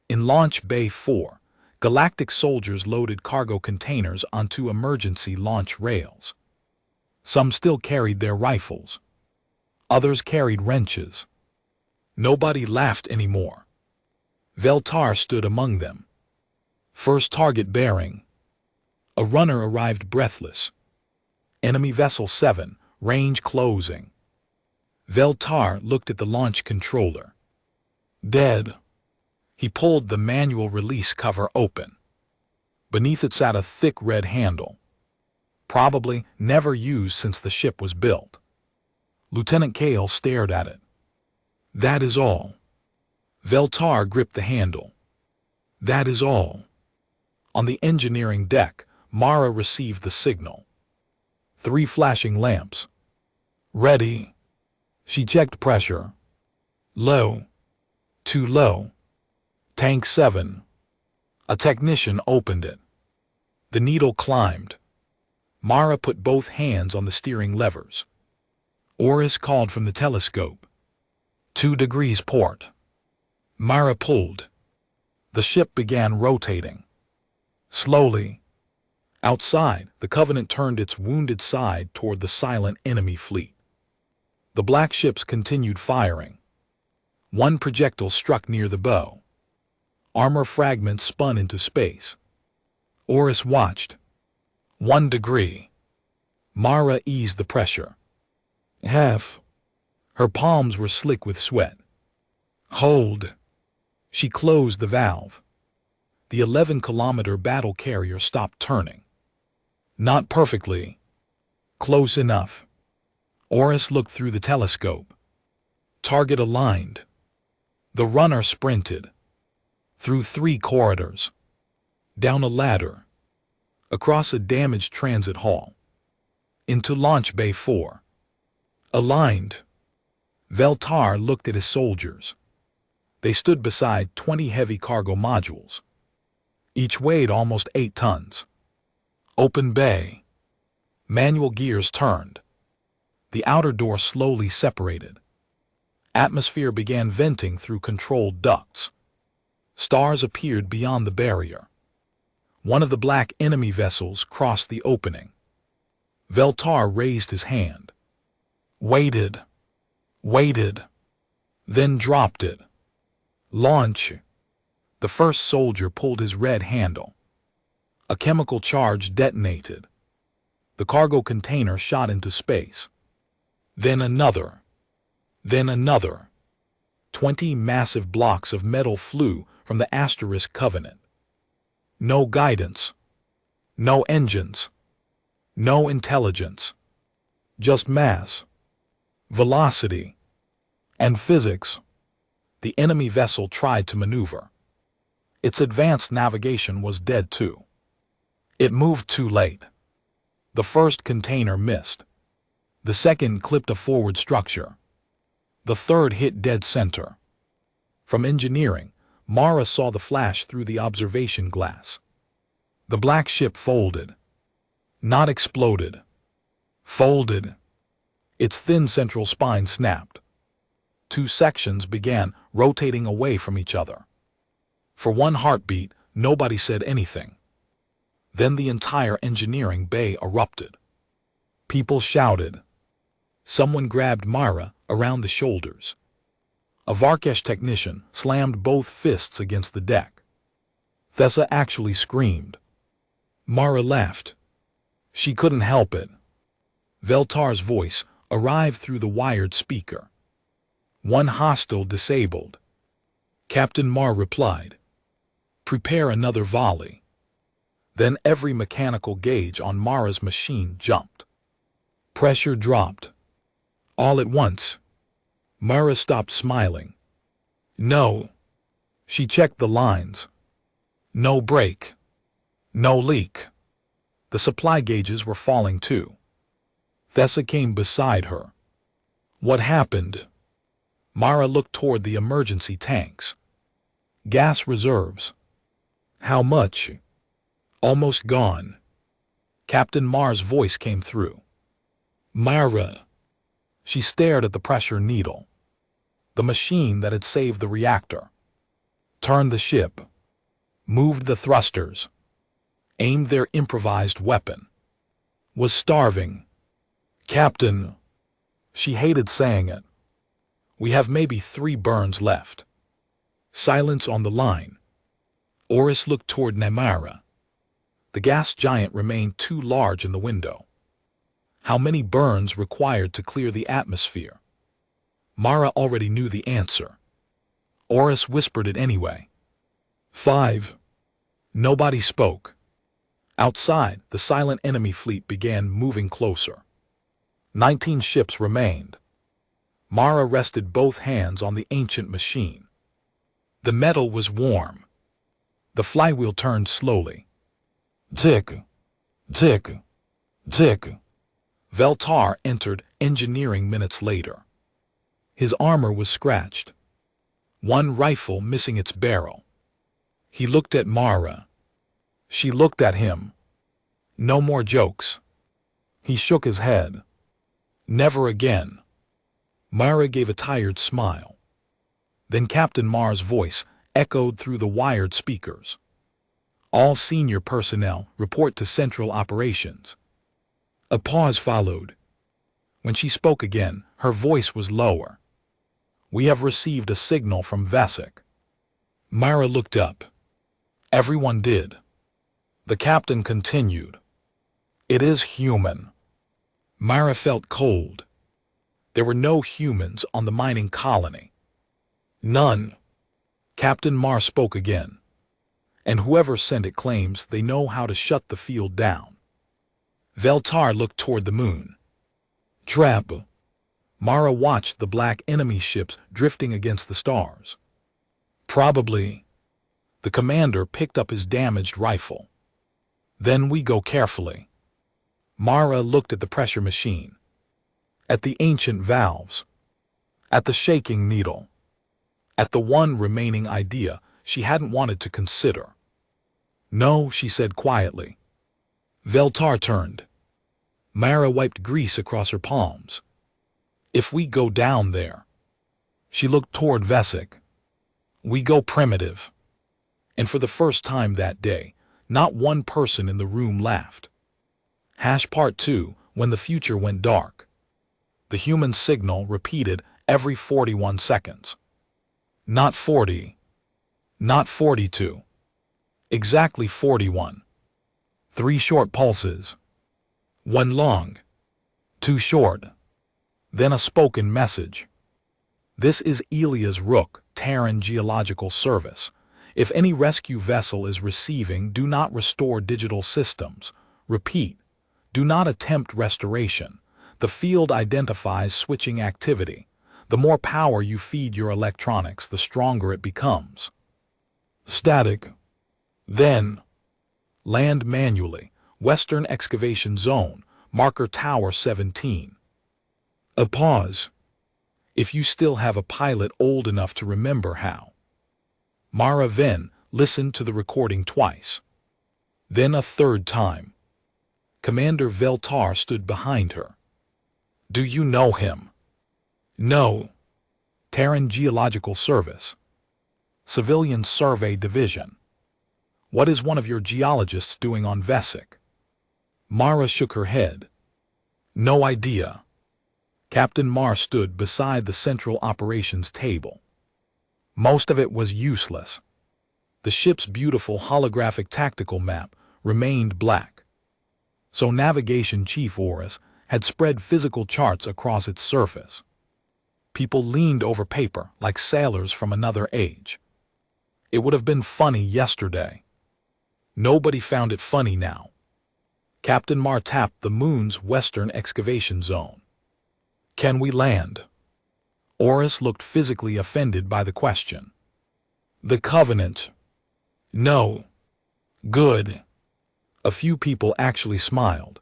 In Launch Bay 4, Galactic soldiers loaded cargo containers onto emergency launch rails. Some still carried their rifles. Others carried wrenches. Nobody laughed anymore. Veltar stood among them. First target bearing. A runner arrived breathless. Enemy Vessel 7, range closing. Veltar looked at the launch controller. Dead. He pulled the manual release cover open. Beneath it sat a thick red handle. Probably never used since the ship was built. Lieutenant Kale stared at it. That is all. Veltar gripped the handle. That is all. On the engineering deck, Mara received the signal. 3 flashing lamps. Ready. She checked pressure. Low. Too low. Tank 7. A technician opened it. The needle climbed. Mara put both hands on the steering levers. Oris called from the telescope. 2 degrees port. Mara pulled. The ship began rotating. Slowly. Outside, the Covenant turned its wounded side toward the silent enemy fleet. The black ships continued firing. One projectile struck near the bow. Armor fragments spun into space. Oris watched. 1 degree. Mara eased the pressure. Half. Her palms were slick with sweat. Hold. She closed the valve. The 11-kilometer battle carrier stopped turning. Not perfectly. Close enough. Oris looked through the telescope. Target aligned. The runner sprinted. Through 3 corridors. Down a ladder. Across a damaged transit hall. Into Launch Bay 4. Aligned. Veltar looked at his soldiers. They stood beside 20 heavy cargo modules. Each weighed almost 8 tons. Open bay. Manual gears turned. The outer door slowly separated. Atmosphere began venting through controlled ducts. Stars appeared beyond the barrier. One of the black enemy vessels crossed the opening. Veltar raised his hand. Waited. Waited. Then dropped it. Launch. The first soldier pulled his red handle. A chemical charge detonated. The cargo container shot into space. Then another. Then another. 20 massive blocks of metal flew from the Asterisk Covenant. No guidance. No engines. No intelligence. Just mass. Velocity. And physics. The enemy vessel tried to maneuver. Its advanced navigation was dead too. It moved too late. The first container missed. The second clipped a forward structure. The third hit dead center. From engineering, Mara saw the flash through the observation glass. The black ship folded. Not exploded. Folded. Its thin central spine snapped. Two sections began rotating away from each other. For one heartbeat, nobody said anything. Then the entire engineering bay erupted. People shouted. Someone grabbed Mara around the shoulders. A Varkesh technician slammed both fists against the deck. Thessa actually screamed. Mara laughed. She couldn't help it. Veltar's voice arrived through the wired speaker. One hostile disabled. Captain Mar replied. Prepare another volley. Then every mechanical gauge on Mara's machine jumped. Pressure dropped. All at once. Mara stopped smiling. No. She checked the lines. No break. No leak. The supply gauges were falling too. Thessa came beside her. What happened? Mara looked toward the emergency tanks. Gas reserves. How much? Almost gone. Captain Mar's voice came through. Mara. She stared at the pressure needle. The machine that had saved the reactor. Turned the ship. Moved the thrusters. Aimed their improvised weapon. Was starving. Captain. She hated saying it. We have maybe 3 burns left. Silence on the line. Oris looked toward Namara. The gas giant remained too large in the window. How many burns required to clear the atmosphere? Mara already knew the answer. Oris whispered it anyway. 5. Nobody spoke. Outside, the silent enemy fleet began moving closer. 19 ships remained. Mara rested both hands on the ancient machine. The metal was warm. The flywheel turned slowly. Tick, tick, tick. Veltar entered engineering minutes later. His armor was scratched. One rifle missing its barrel. He looked at Mara. She looked at him. No more jokes. He shook his head. Never again. Mara gave a tired smile. Then Captain Mar's voice echoed through the wired speakers. All senior personnel report to Central Operations. A pause followed. When she spoke again, her voice was lower. We have received a signal from Vesic. Mara looked up. Everyone did. The captain continued. It is human. Mara felt cold. There were no humans on the mining colony. None. Captain Mar spoke again. And whoever sent it claims they know how to shut the field down. Veltar looked toward the moon. Trap. Mara watched the black enemy ships drifting against the stars. Probably. The commander picked up his damaged rifle. Then we go carefully. Mara looked at the pressure machine. At the ancient valves. At the shaking needle. At the one remaining idea she hadn't wanted to consider. No, she said quietly. Veltar turned. Mara wiped grease across her palms. If we go down there. She looked toward Vesic. We go primitive. And for the first time that day, not one person in the room laughed. Part 2, when the future went dark. The human signal repeated every 41 seconds. Not 40. Not 42. Exactly 41. 3 short pulses. 1 long. 2 short. Then a spoken message. This is Elia's Rook, Terran Geological Service. If any rescue vessel is receiving, do not restore digital systems. Repeat. Do not attempt restoration. The field identifies switching activity. The more power you feed your electronics, the stronger it becomes. Static. Then. Land manually. Western Excavation Zone. Marker Tower 17. A pause. If you still have a pilot old enough to remember how. Mara Ven listened to the recording twice. Then a third time. Commander Veltar stood behind her. Do you know him? No. Terran Geological Service. Civilian Survey Division. What is one of your geologists doing on Vesic? Mara shook her head. No idea. Captain Mar stood beside the central operations table. Most of it was useless. The ship's beautiful holographic tactical map remained black. So Navigation Chief Oris had spread physical charts across its surface. People leaned over paper like sailors from another age. It would have been funny yesterday. Nobody found it funny now. Captain Mar tapped the moon's western excavation zone. Can we land? Oris looked physically offended by the question. The Covenant. No. Good. A few people actually smiled.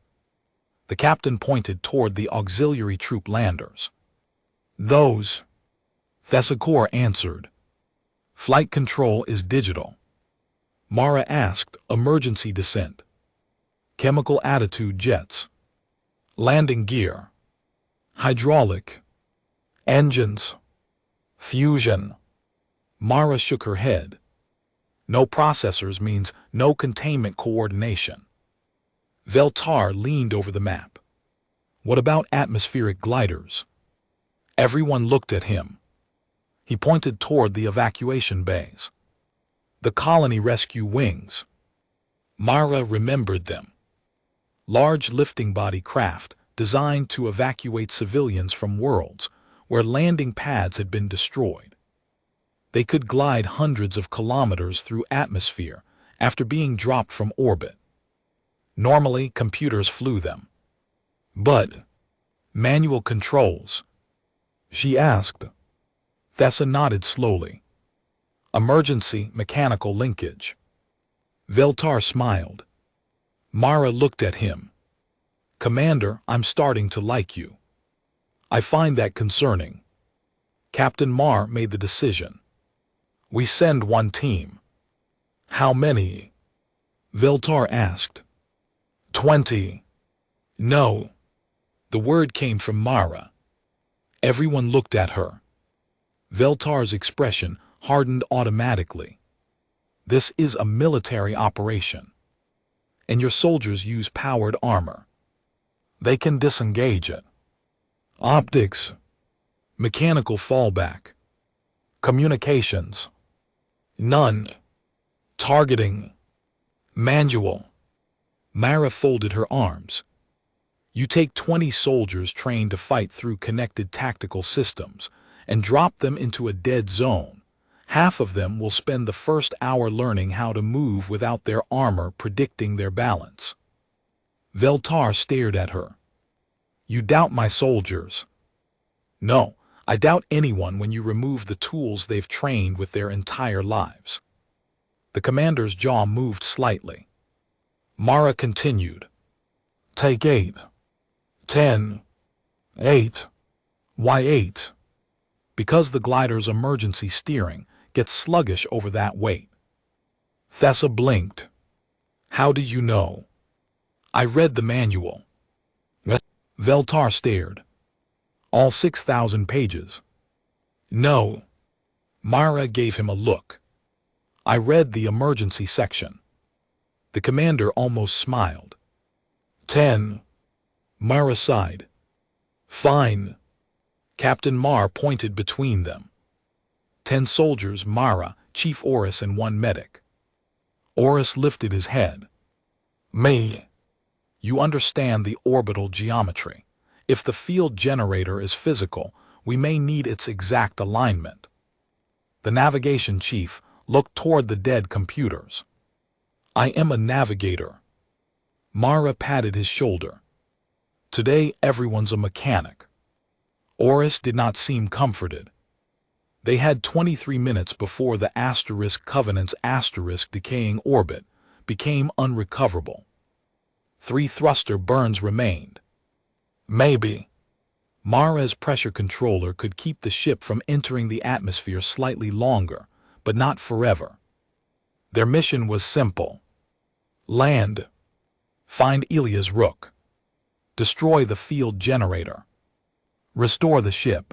The captain pointed toward the auxiliary troop landers. Those. Thesacor answered. Flight control is digital. Mara asked, emergency descent. Chemical attitude jets. Landing gear. Hydraulic. Engines. Fusion. Mara shook her head. No processors means no containment coordination. Veltar leaned over the map. What about atmospheric gliders? Everyone looked at him. He pointed toward the evacuation bays. The colony rescue wings. Mara remembered them. Large lifting body craft designed to evacuate civilians from worlds where landing pads had been destroyed. They could glide hundreds of kilometers through atmosphere after being dropped from orbit. Normally, computers flew them. But manual controls? She asked. Thessa nodded slowly. Emergency mechanical linkage. Veltar smiled. Mara looked at him. Commander, I'm starting to like you. I find that concerning. Captain Mar made the decision. We send one team. How many? Veltar asked. 20. No. The word came from Mara. Everyone looked at her. Veltar's expression hardened automatically. This is a military operation. And your soldiers use powered armor. They can disengage it. Optics. Mechanical fallback. Communications. None. Targeting. Manual. Mara folded her arms. You take 20 soldiers trained to fight through connected tactical systems and drop them into a dead zone. Half of them will spend the first hour learning how to move without their armor predicting their balance. Veltar stared at her. You doubt my soldiers? No, I doubt anyone when you remove the tools they've trained with their entire lives. The commander's jaw moved slightly. Mara continued. Take 8. 10. 8. Why 8? Because the glider's emergency steering gets sluggish over that weight. Thessa blinked. How do you know? I read the manual. Veltar stared. All 6,000 pages. No. Mara gave him a look. I read the emergency section. The commander almost smiled. 10. Mara sighed. Fine. Captain Mar pointed between them. 10 soldiers, Mara, Chief Oris, and 1 medic. Oris lifted his head. Me. You understand the orbital geometry. If the field generator is physical, we may need its exact alignment. The navigation chief looked toward the dead computers. I am a navigator. Mara patted his shoulder. Today everyone's a mechanic. Oris did not seem comforted. They had 23 minutes before the Covenant's decaying orbit became unrecoverable. 3 thruster burns remained. Maybe. Mara's pressure controller could keep the ship from entering the atmosphere slightly longer, but not forever. Their mission was simple. Land. Find Ilya's rook. Destroy the field generator. Restore the ship.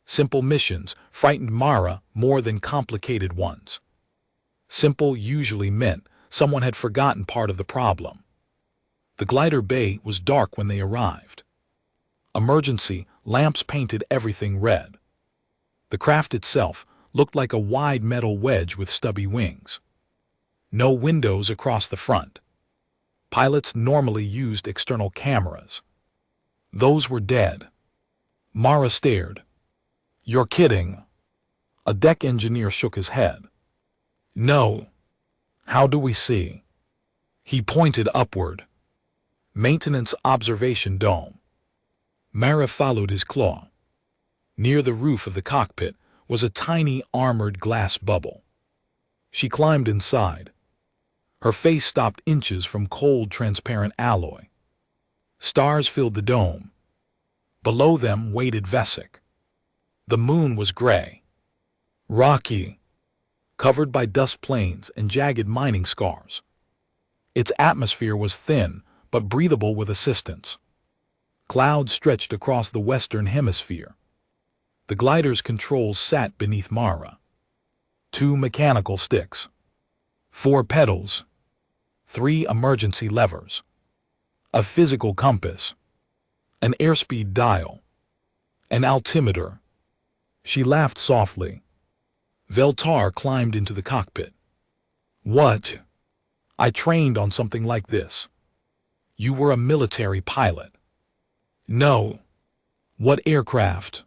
Simple missions frightened Mara more than complicated ones. Simple usually meant someone had forgotten part of the problem. The glider bay was dark when they arrived. Emergency lamps painted everything red. The craft itself looked like a wide metal wedge with stubby wings. No windows across the front. Pilots normally used external cameras. Those were dead. Mara stared. "You're kidding." A deck engineer shook his head. "No. How do we see?" He pointed upward. Maintenance observation dome. Mara followed his claw. Near the roof of the cockpit was a tiny armored glass bubble. She climbed inside. Her face stopped inches from cold, transparent alloy. Stars filled the dome. Below them waited Vesic. The moon was gray, rocky, covered by dust plains and jagged mining scars. Its atmosphere was thin, but breathable with assistance. Clouds stretched across the western hemisphere. The glider's controls sat beneath Mara. 2 mechanical sticks, 4 pedals, 3 emergency levers, a physical compass, an airspeed dial, an altimeter. She laughed softly. Veltar climbed into the cockpit. "What? I trained on something like this." "You were a military pilot." "No." "What aircraft?"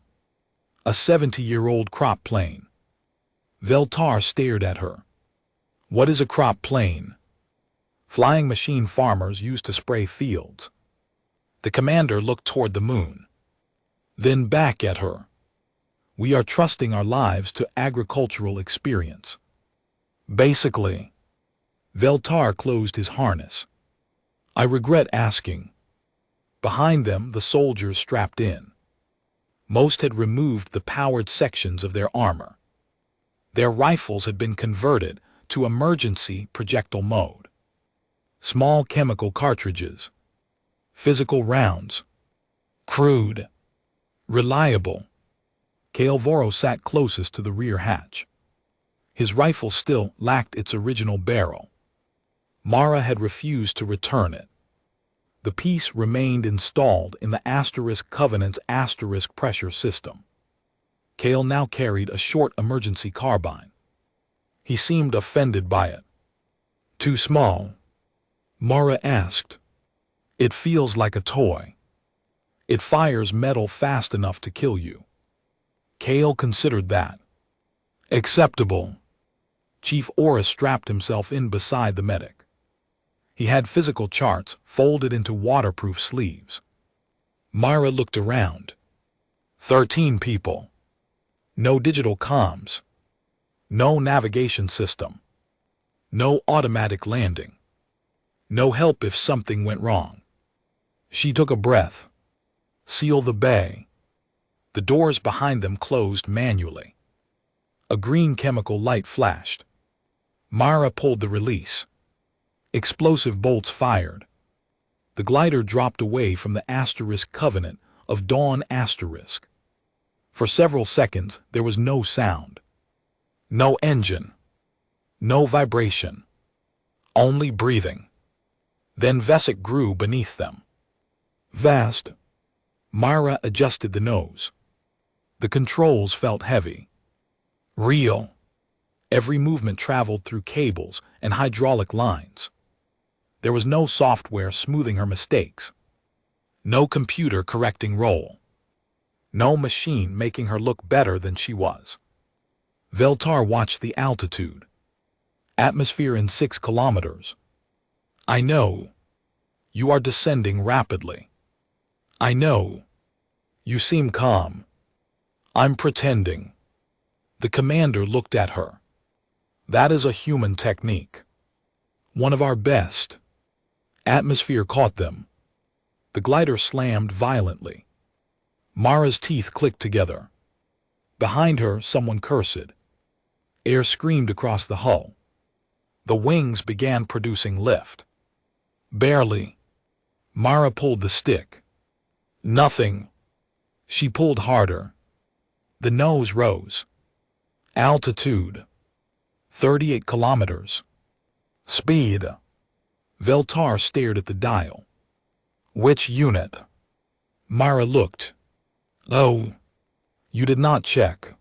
"A 70-year-old crop plane." Veltar stared at her. "What is a crop plane?" "Flying machine farmers used to spray fields." The commander looked toward the moon, then back at her. "We are trusting our lives to agricultural experience." "Basically." Veltar closed his harness. "I regret asking." Behind them, the soldiers strapped in. Most had removed the powered sections of their armor. Their rifles had been converted to emergency projectile mode. Small chemical cartridges. Physical rounds. Crude. Reliable. Calvoro sat closest to the rear hatch. His rifle still lacked its original barrel. Mara had refused to return it. The piece remained installed in the Covenant's pressure system. Kale now carried a short emergency carbine. He seemed offended by it. "Too small?" Mara asked. "It feels like a toy. It fires metal fast enough to kill you." Kale considered that. "Acceptable." Chief Ora strapped himself in beside the medic. He had physical charts folded into waterproof sleeves. Mara looked around. 13 people. No digital comms. No navigation system. No automatic landing. No help if something went wrong. She took a breath. "Seal the bay." The doors behind them closed manually. A green chemical light flashed. Mara pulled the release. Explosive bolts fired. The glider dropped away from the Covenant of Dawn *. For several seconds, there was no sound. No engine. No vibration. Only breathing. Then Vesic grew beneath them. Vast. Mara adjusted the nose. The controls felt heavy. Real. Every movement traveled through cables and hydraulic lines. There was no software smoothing her mistakes. No computer correcting roll. No machine making her look better than she was. Veltar watched the altitude. Atmosphere in 6 kilometers. "I know. You are descending rapidly." "I know. You seem calm." "I'm pretending." The commander looked at her. "That is a human technique. One of our best." Atmosphere caught them. The glider slammed violently. Mara's teeth clicked together. Behind her, someone cursed. Air screamed across the hull. The wings began producing lift. Barely. Mara pulled the stick. Nothing. She pulled harder. The nose rose. Altitude. 38 kilometers. Speed. Veltar stared at the dial. Which unit? Mara looked. Oh. You did not check.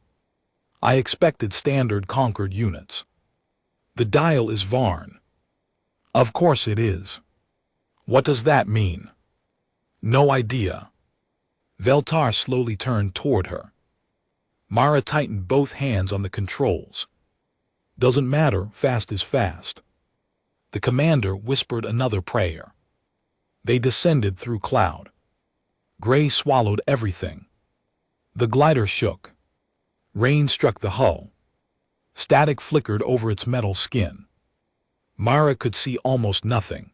I expected standard Concord units. The dial is Varn. Of course it is. What does that mean? No idea. Veltar slowly turned toward her. Mara tightened both hands on the controls. Doesn't matter, fast is fast. The commander whispered another prayer. They descended through cloud. Gray swallowed everything. The glider shook. Rain struck the hull. Static flickered over its metal skin. Mara could see almost nothing.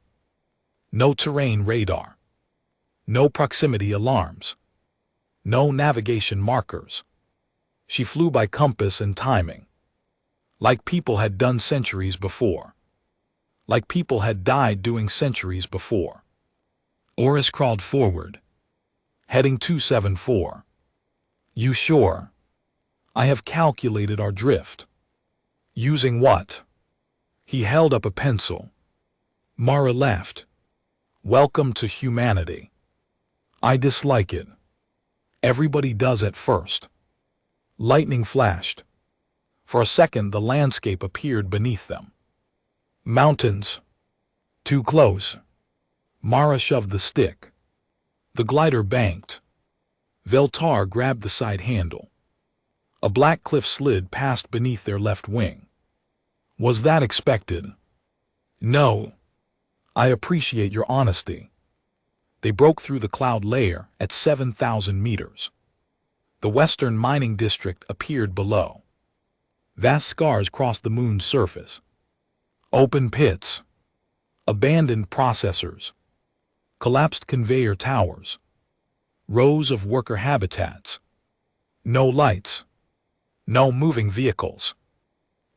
No terrain radar. No proximity alarms. No navigation markers. She flew by compass and timing. Like people had done centuries before. Like people had died doing centuries before. Oris crawled forward. Heading 274. You sure? I have calculated our drift. Using what? He held up a pencil. Mara laughed. Welcome to humanity. I dislike it. Everybody does at first. Lightning flashed. For a second the landscape appeared beneath them. Mountains. Too close. Mara shoved the stick. The glider banked. Veltar grabbed the side handle. A black cliff slid past beneath their left wing. Was that expected? No. I appreciate your honesty. They broke through the cloud layer at 7,000 meters. The western mining district appeared below. Vast scars crossed the moon's surface. Open pits. Abandoned processors. Collapsed conveyor towers. Rows of worker habitats. No lights. No moving vehicles.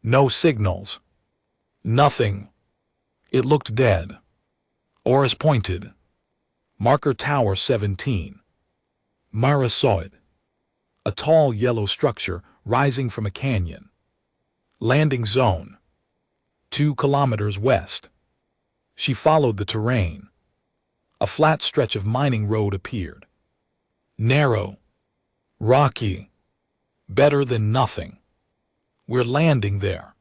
No signals. Nothing. It looked dead. Oris pointed. Marker Tower 17. Mara saw it. A tall yellow structure rising from a canyon. Landing zone. 2 kilometers west. She followed the terrain. A flat stretch of mining road appeared. Narrow. Rocky. Better than nothing. We're landing there.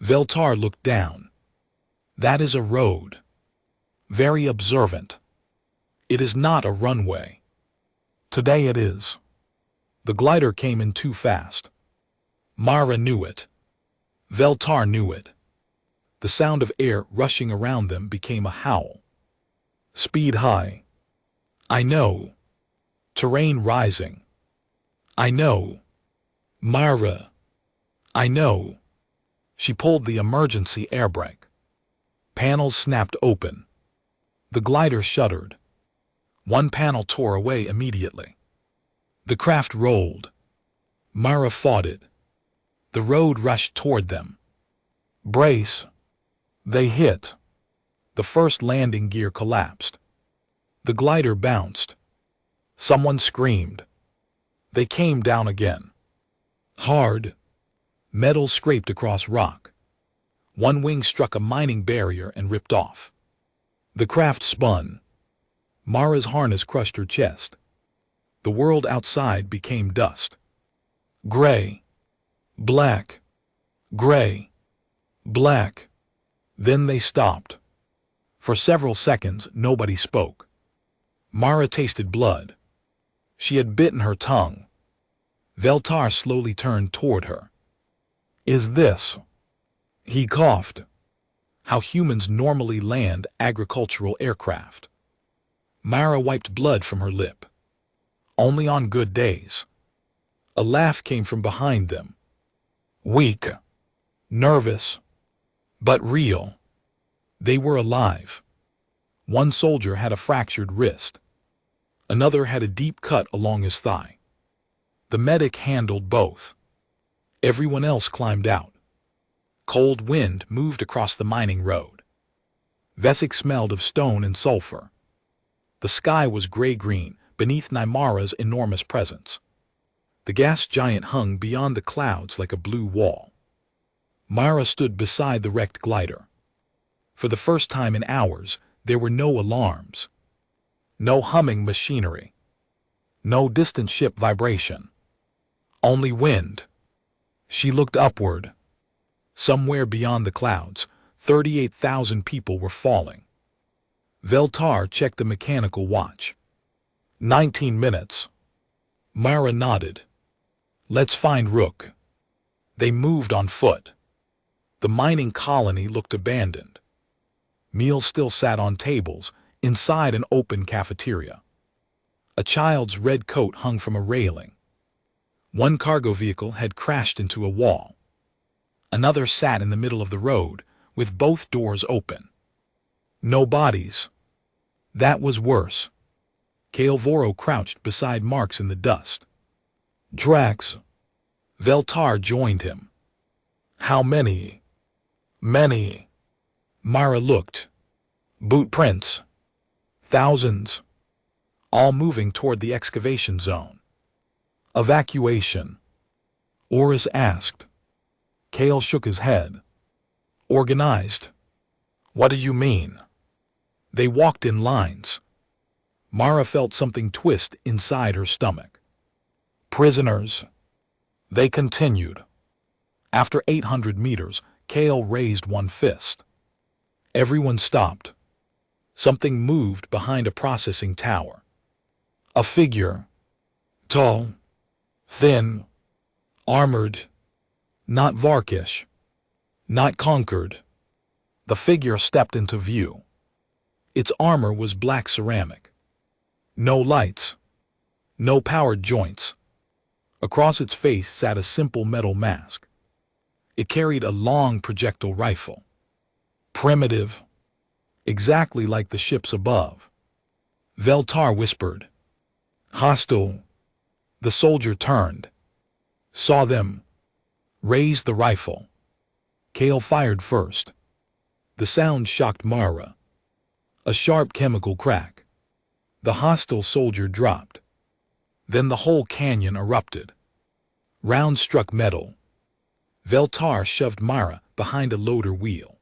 Veltar looked down. That is a road. Very observant. It is not a runway. Today it is. The glider came in too fast. Mara knew it. Veltar knew it. The sound of air rushing around them became a howl. Speed high. I know. Terrain rising. I know. Mara. I know. She pulled the emergency air brake. Panels snapped open. The glider shuddered. One panel tore away immediately. The craft rolled. Mara fought it. The road rushed toward them. Brace. They hit. The first landing gear collapsed. The glider bounced. Someone screamed. They came down again. Hard. Metal scraped across rock. One wing struck a mining barrier and ripped off. The craft spun. Mara's harness crushed her chest. The world outside became dust. Gray. Black. Gray. Black. Then they stopped. For several seconds, nobody spoke. Mara tasted blood. She had bitten her tongue. Veltar slowly turned toward her. Is this? He coughed. How humans normally land agricultural aircraft. Mara wiped blood from her lip. Only on good days. A laugh came from behind them. Weak. Nervous. But real. They were alive. One soldier had a fractured wrist. Another had a deep cut along his thigh. The medic handled both. Everyone else climbed out. Cold wind moved across the mining road. Vesic smelled of stone and sulfur. The sky was gray-green beneath Nymara's enormous presence. The gas giant hung beyond the clouds like a blue wall. Mara stood beside the wrecked glider. For the first time in hours, there were no alarms. No humming machinery. No distant ship vibration. Only wind. She looked upward. Somewhere beyond the clouds, 38,000 people were falling. Veltar checked a mechanical watch. 19 minutes. Mara nodded. Let's find Rook. They moved on foot. The mining colony looked abandoned. Meals still sat on tables inside an open cafeteria. A child's red coat hung from a railing. One cargo vehicle had crashed into a wall. Another sat in the middle of the road, with both doors open. No bodies. That was worse. Kael'Voro crouched beside marks in the dust. Drax. Veltar joined him. How many? Many. Mara looked. Boot prints. Thousands. All moving toward the excavation zone. Evacuation. Oris asked. Kael shook his head. Organized. What do you mean? They walked in lines. Mara felt something twist inside her stomach. Prisoners. They continued. After 800 meters, Kael raised one fist. Everyone stopped. Something moved behind a processing tower. A figure. Tall. Thin. Armored. Not Varkish. Not conquered. The figure stepped into view. Its armor was black ceramic. No lights. No powered joints. Across its face sat a simple metal mask. It carried a long projectile rifle. Primitive. Exactly like the ships above. Veltar whispered. Hostile. The soldier turned. Saw them. Raised the rifle. Kael fired first. The sound shocked Mara. A sharp chemical crack. The hostile soldier dropped. Then the whole canyon erupted. Rounds struck metal. Veltar shoved Mara behind a loader wheel.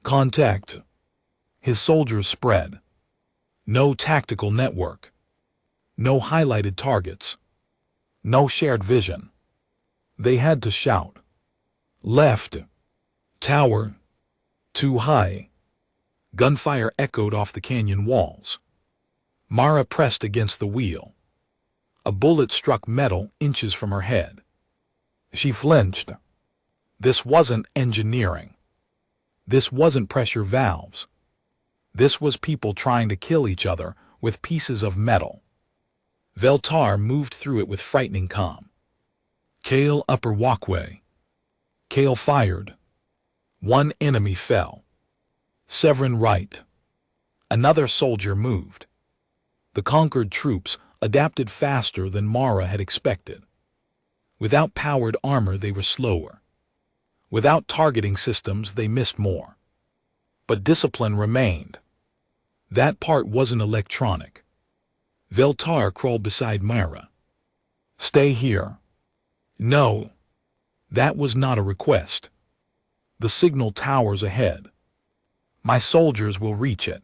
Contact. His soldiers spread. No tactical network. No highlighted targets. No shared vision. They had to shout. Left. Tower. Too high. Gunfire echoed off the canyon walls. Mara pressed against the wheel. A bullet struck metal inches from her head. She flinched. This wasn't engineering. This wasn't pressure valves. This was people trying to kill each other with pieces of metal. Veltar moved through it with frightening calm. Kael upper walkway. Kael fired. One enemy fell. Severin right. Another soldier moved. The conquered troops adapted faster than Mara had expected. Without powered armor, they were slower. Without targeting systems, they missed more. But discipline remained. That part wasn't electronic. Veltar crawled beside Mara. Stay here. No. That was not a request. The signal tower's ahead. My soldiers will reach it.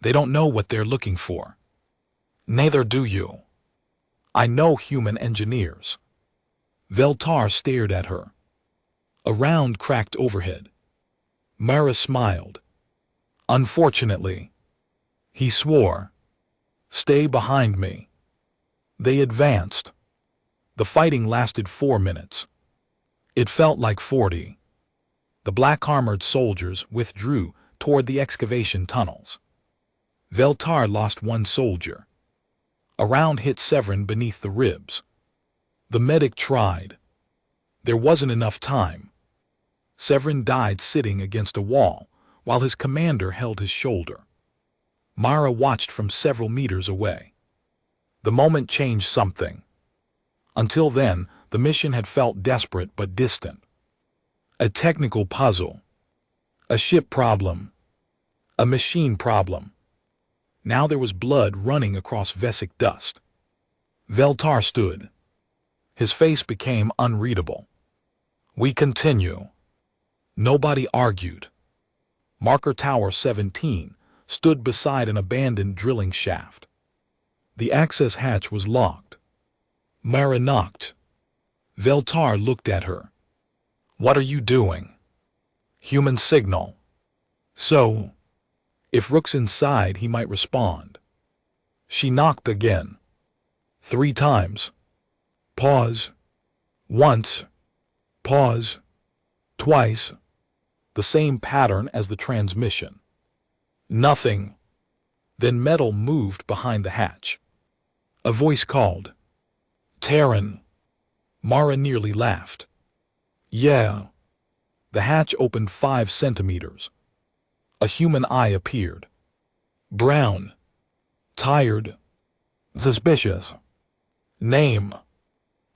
They don't know what they're looking for. Neither do you. I know human engineers. Veltar stared at her. A round cracked overhead. Mara smiled. Unfortunately. He swore. Stay behind me. They advanced. The fighting lasted 4 minutes. It felt like 40. The black-armored soldiers withdrew toward the excavation tunnels. Veltar lost one soldier. A round hit Severin beneath the ribs. The medic tried. There wasn't enough time. Severin died sitting against a wall, while his commander held his shoulder. Mara watched from several meters away. The moment changed something. Until then, the mission had felt desperate but distant. A technical puzzle. A ship problem. A machine problem. Now there was blood running across Vesic dust. Veltar stood. His face became unreadable. We continue. Nobody argued. Marker Tower 17 stood beside an abandoned drilling shaft. The access hatch was locked. Mara knocked. Veltar looked at her. What are you doing? Human signal. So, if Rook's inside, he might respond. She knocked again. 3 times. Pause. Once. Pause. Twice. The same pattern as the transmission. Nothing. Then metal moved behind the hatch. A voice called. Terran. Mara nearly laughed. Yeah. The hatch opened 5 centimeters. A human eye appeared. Brown. Tired. Suspicious. Name.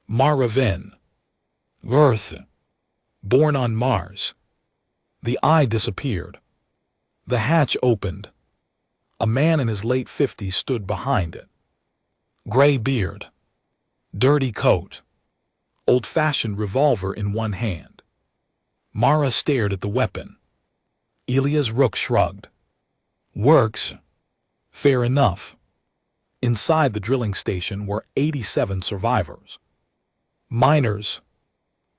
Mara Ven. Earth. Born on Mars. The eye disappeared. The hatch opened. A man in his late 50s stood behind it. Gray beard. Dirty coat. Old-fashioned revolver in one hand. Mara stared at the weapon. Elias Rook shrugged. Works. Fair enough. Inside the drilling station were 87 survivors. Miners.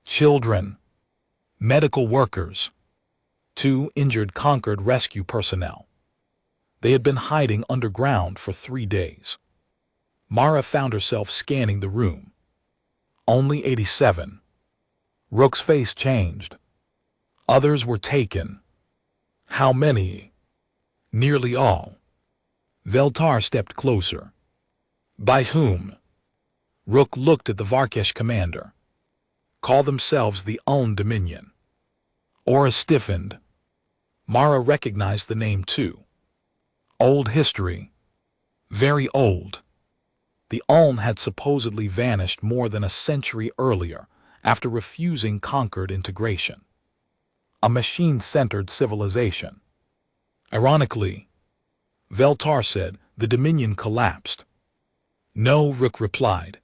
Children. Medical workers. 2 injured Concord rescue personnel. They had been hiding underground for 3 days. Mara found herself scanning the room. Only 87. Rook's face changed. Others were taken. How many? Nearly all. Veltar stepped closer. By whom? Rook looked at the Varkesh commander. Call themselves the Uln Dominion. Aura stiffened. Mara recognized the name too. Old history. Very old. The Uln had supposedly vanished more than a century earlier after refusing Concord integration. A machine-centered civilization. Ironically, Veltar said, the Dominion collapsed. No, Rook replied.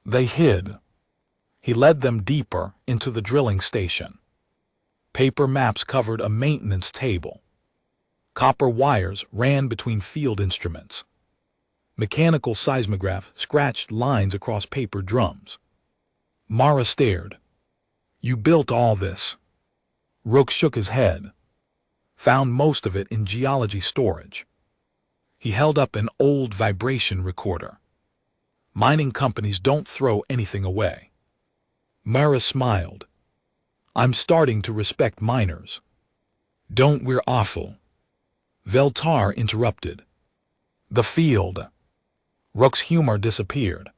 They hid. He led them deeper into the drilling station. Paper maps covered a maintenance table. Copper wires ran between field instruments. Mechanical seismograph scratched lines across paper drums. Mara stared. You built all this. Rook shook his head. Found most of it in geology storage. He held up an old vibration recorder. Mining companies don't throw anything away. Mara smiled. I'm starting to respect miners. Don't, we're awful. Veltar interrupted. The field. Rook's humor disappeared.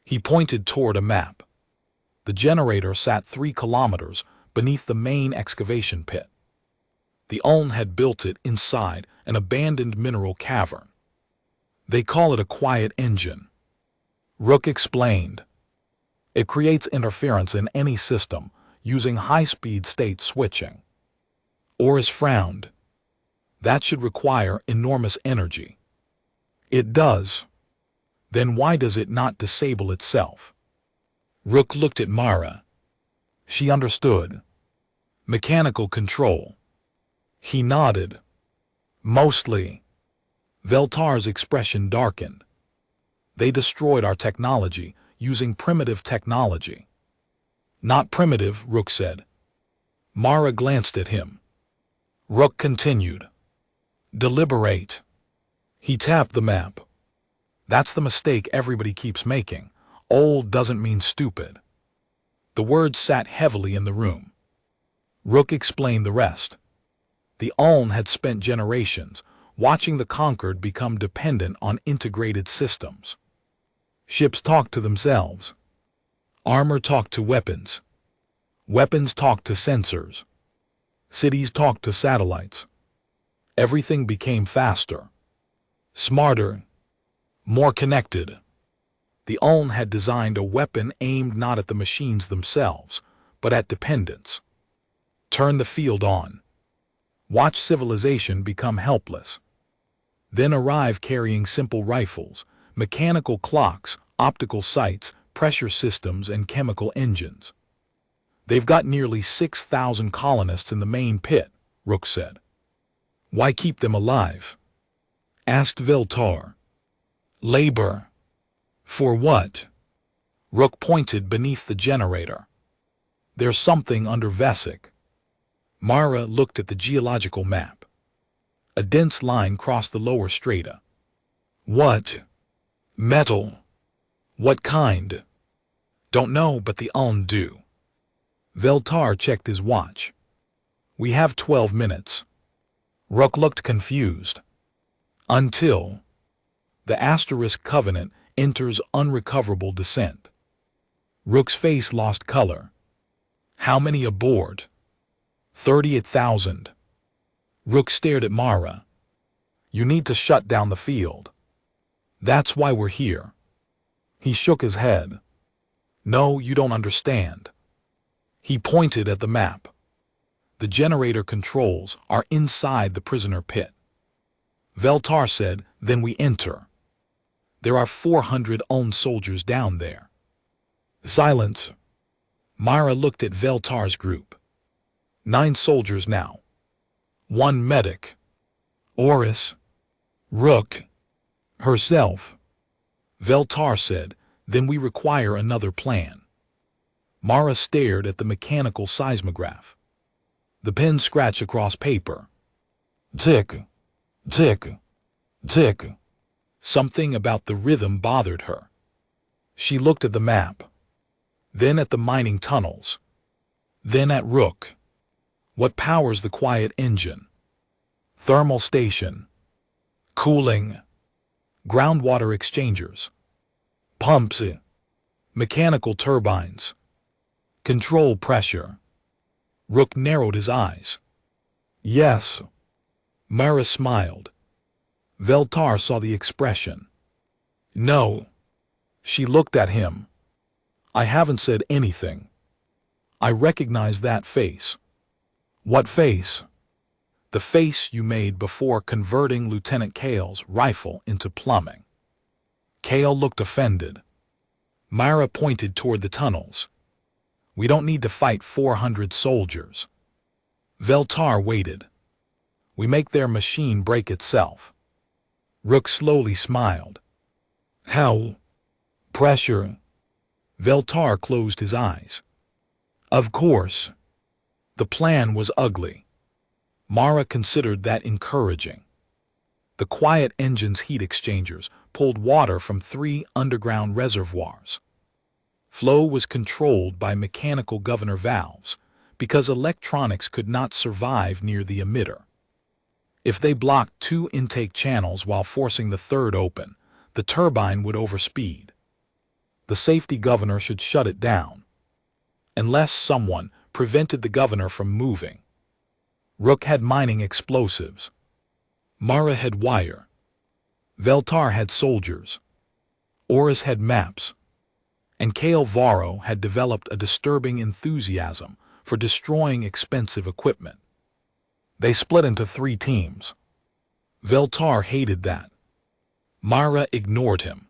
He pointed toward a map. The generator sat 3 kilometers beneath the main excavation pit. The Uln had built it inside an abandoned mineral cavern. They call it a quiet engine. Rook explained. It creates interference in any system using high-speed state switching. Oris frowned. That should require enormous energy. It does. Then why does it not disable itself? Rook looked at Mara. She understood. Mechanical control. He nodded. Mostly. Veltar's expression darkened. They destroyed our technology using primitive technology. Not primitive, Rook said. Mara glanced at him. Rook continued. Deliberate. He tapped the map. That's the mistake everybody keeps making. Old doesn't mean stupid. The words sat heavily in the room. Rook explained the rest. The Uln had spent generations watching the conquered become dependent on integrated systems. Ships talked to themselves. Armor talked to weapons. Weapons talked to sensors. Cities talked to satellites. Everything became faster, smarter, more connected. The Uln had designed a weapon aimed not at the machines themselves, but at dependence. Turn the field on. Watch civilization become helpless. Then arrive carrying simple rifles, mechanical clocks, optical sights, pressure systems, and chemical engines. They've got nearly 6,000 colonists in the main pit, Rook said. Why keep them alive? Asked Veltar. Labor. For what? Rook pointed beneath the generator. There's something under Vesic. Mara looked at the geological map. A dense line crossed the lower strata. What? Metal. What kind? Don't know, but the Uln do. Veltar checked his watch. We have 12 minutes. Rook looked confused. Until the Asterisk Covenant enters unrecoverable descent. Rook's face lost color. How many aboard? 38,000. Rook stared at Mara. You need to shut down the field. That's why we're here. He shook his head. No, you don't understand. He pointed at the map. The generator controls are inside the prisoner pit. Veltar said, then we enter. There are 400 Uln soldiers down there. Silence. Mara looked at Veltar's group. 9 soldiers now. 1 medic. Oris. Rook. Herself. Veltar said, then we require another plan. Mara stared at the mechanical seismograph. The pen scratched across paper. Tick. Tick. Tick. Something about the rhythm bothered her. She looked at the map. Then at the mining tunnels. Then at Rook. What powers the quiet engine? Thermal station. Cooling. Groundwater exchangers. Pumps. Mechanical turbines. Control pressure. Rook narrowed his eyes. Yes. Mara smiled. Veltar saw the expression. No. She looked at him. I haven't said anything. I recognize that face. What face? The face you made before converting Lieutenant Kale's rifle into plumbing. Kale looked offended. Mara pointed toward the tunnels. We don't need to fight 400 soldiers. Veltar waited. We make their machine break itself. Rook slowly smiled. How? Pressure. Veltar closed his eyes. Of course. The plan was ugly. Mara considered that encouraging. The quiet engine's heat exchangers pulled water from 3 underground reservoirs. Flow was controlled by mechanical governor valves because electronics could not survive near the emitter. If they blocked 2 intake channels while forcing the third open, the turbine would overspeed. The safety governor should shut it down. Unless someone prevented the governor from moving. Rook had mining explosives. Mara had wire. Veltar had soldiers. Oris had maps. And Kale Varro had developed a disturbing enthusiasm for destroying expensive equipment. They split into 3 teams. Veltar hated that. Mara ignored him.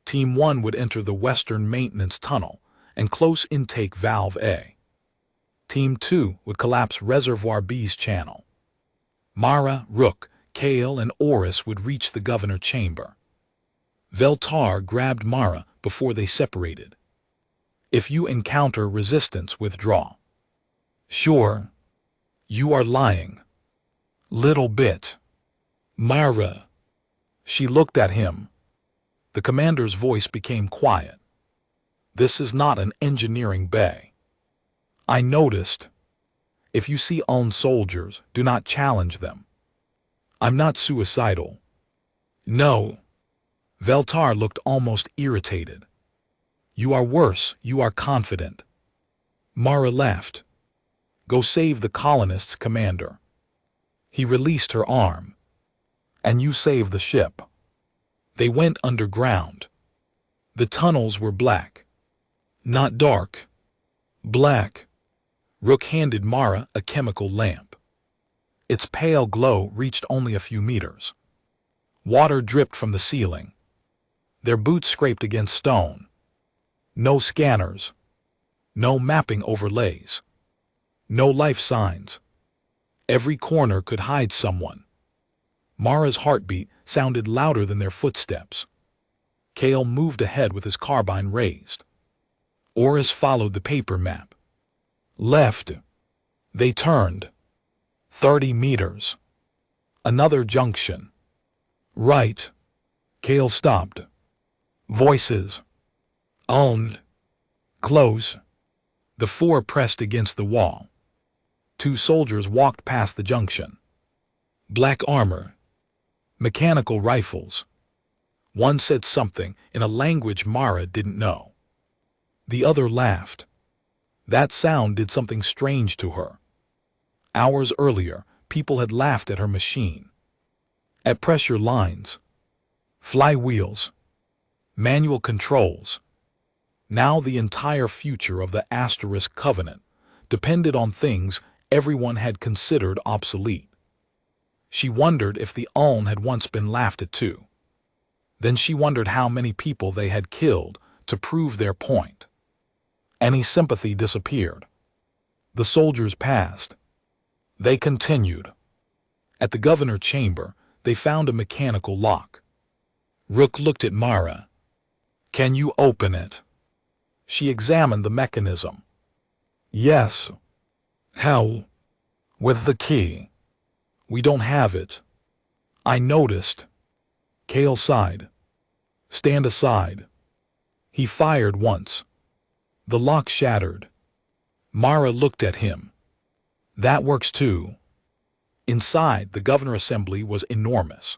Team 1 would enter the Western Maintenance Tunnel and close intake valve A. Team 2 would collapse Reservoir B's channel. Mara, Rook, Kale, and Oris would reach the governor chamber. Veltar grabbed Mara before they separated. If you encounter resistance, withdraw. Sure. You are lying. Little bit. Mara. She looked at him. The commander's voice became quiet. This is not an engineering bay. I noticed. If you see Uln soldiers, do not challenge them. I'm not suicidal. No. Veltar looked almost irritated. You are worse, you are confident. Mara laughed. Go save the colonists, Commander. He released her arm. And you save the ship. They went underground. The tunnels were black. Not dark. Black. Rook handed Mara a chemical lamp. Its pale glow reached only a few meters. Water dripped from the ceiling. Their boots scraped against stone. No scanners. No mapping overlays. No life signs. Every corner could hide someone. Mara's heartbeat sounded louder than their footsteps. Kale moved ahead with his carbine raised. Oris followed the paper map. Left. They turned. 30 meters. Another junction. Right. Kale stopped. Voices. Owned. Close. The four pressed against the wall. Two soldiers walked past the junction. Black armor. Mechanical rifles. One said something in a language Mara didn't know. The other laughed. That sound did something strange to her. Hours earlier, people had laughed at her machine. At pressure lines. Flywheels. Manual controls. Now the entire future of the Asterisk Covenant depended on things everyone had considered obsolete. She wondered if the Uln had once been laughed at too. Then she wondered how many people they had killed to prove their point. Any sympathy disappeared. The soldiers passed. They continued. At the governor chamber, they found a mechanical lock. Rook looked at Mara. "Can you open it?" She examined the mechanism. "Yes." "How?" "With the key." "We don't have it." "I noticed." Kale sighed. "Stand aside." He fired once. The lock shattered. Mara looked at him. "That works too." Inside, the governor assembly was enormous.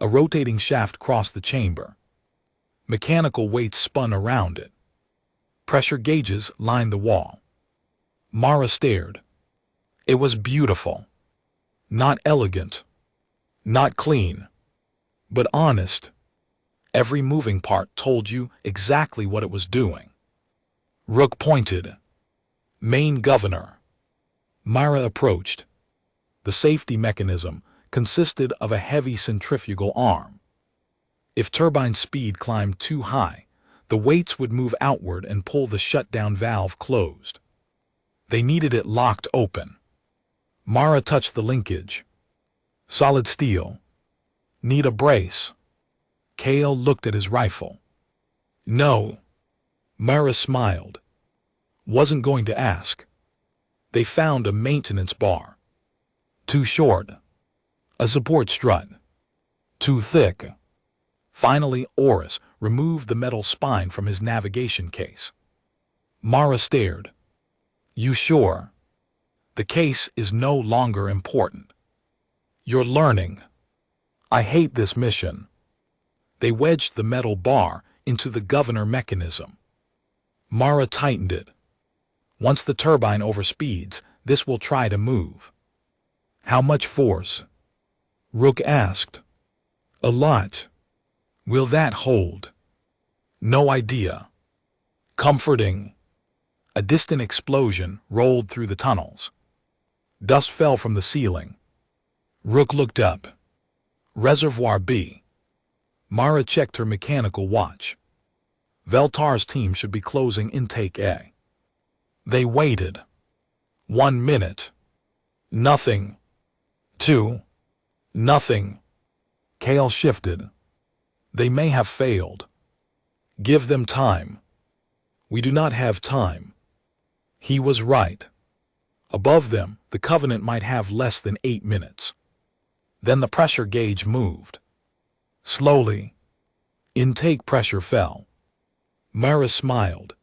A rotating shaft crossed the chamber. Mechanical weights spun around it. Pressure gauges lined the wall. Mara stared. It was beautiful. Not elegant. Not clean. But honest. Every moving part told you exactly what it was doing. Rook pointed. "Main governor." Mara approached. The safety mechanism consisted of a heavy centrifugal arm. If turbine speed climbed too high, the weights would move outward and pull the shutdown valve closed. They needed it locked open. Mara touched the linkage. Solid steel. Need a brace. Kale looked at his rifle. "No." Mara smiled. Wasn't going to ask. They found a maintenance bar. Too short. A support strut. Too thick. Finally, Oris removed the metal spine from his navigation case. Mara stared. "You sure?" "The case is no longer important." "You're learning." "I hate this mission." They wedged the metal bar into the governor mechanism. Mara tightened it. "Once the turbine overspeeds, this will try to move." "How much force?" Rook asked. "A lot." "Will that hold?" "No idea." Comforting. A distant explosion rolled through the tunnels. Dust fell from the ceiling. Rook looked up. Reservoir B. Mara checked her mechanical watch. Veltar's team should be closing intake A. They waited. 1 minute. Nothing. 2. Nothing. Kale shifted. They may have failed. Give them time. We do not have time. He was right. Above them, the Covenant might have less than 8 minutes. Then the pressure gauge moved. Slowly. Intake pressure fell. Mara smiled.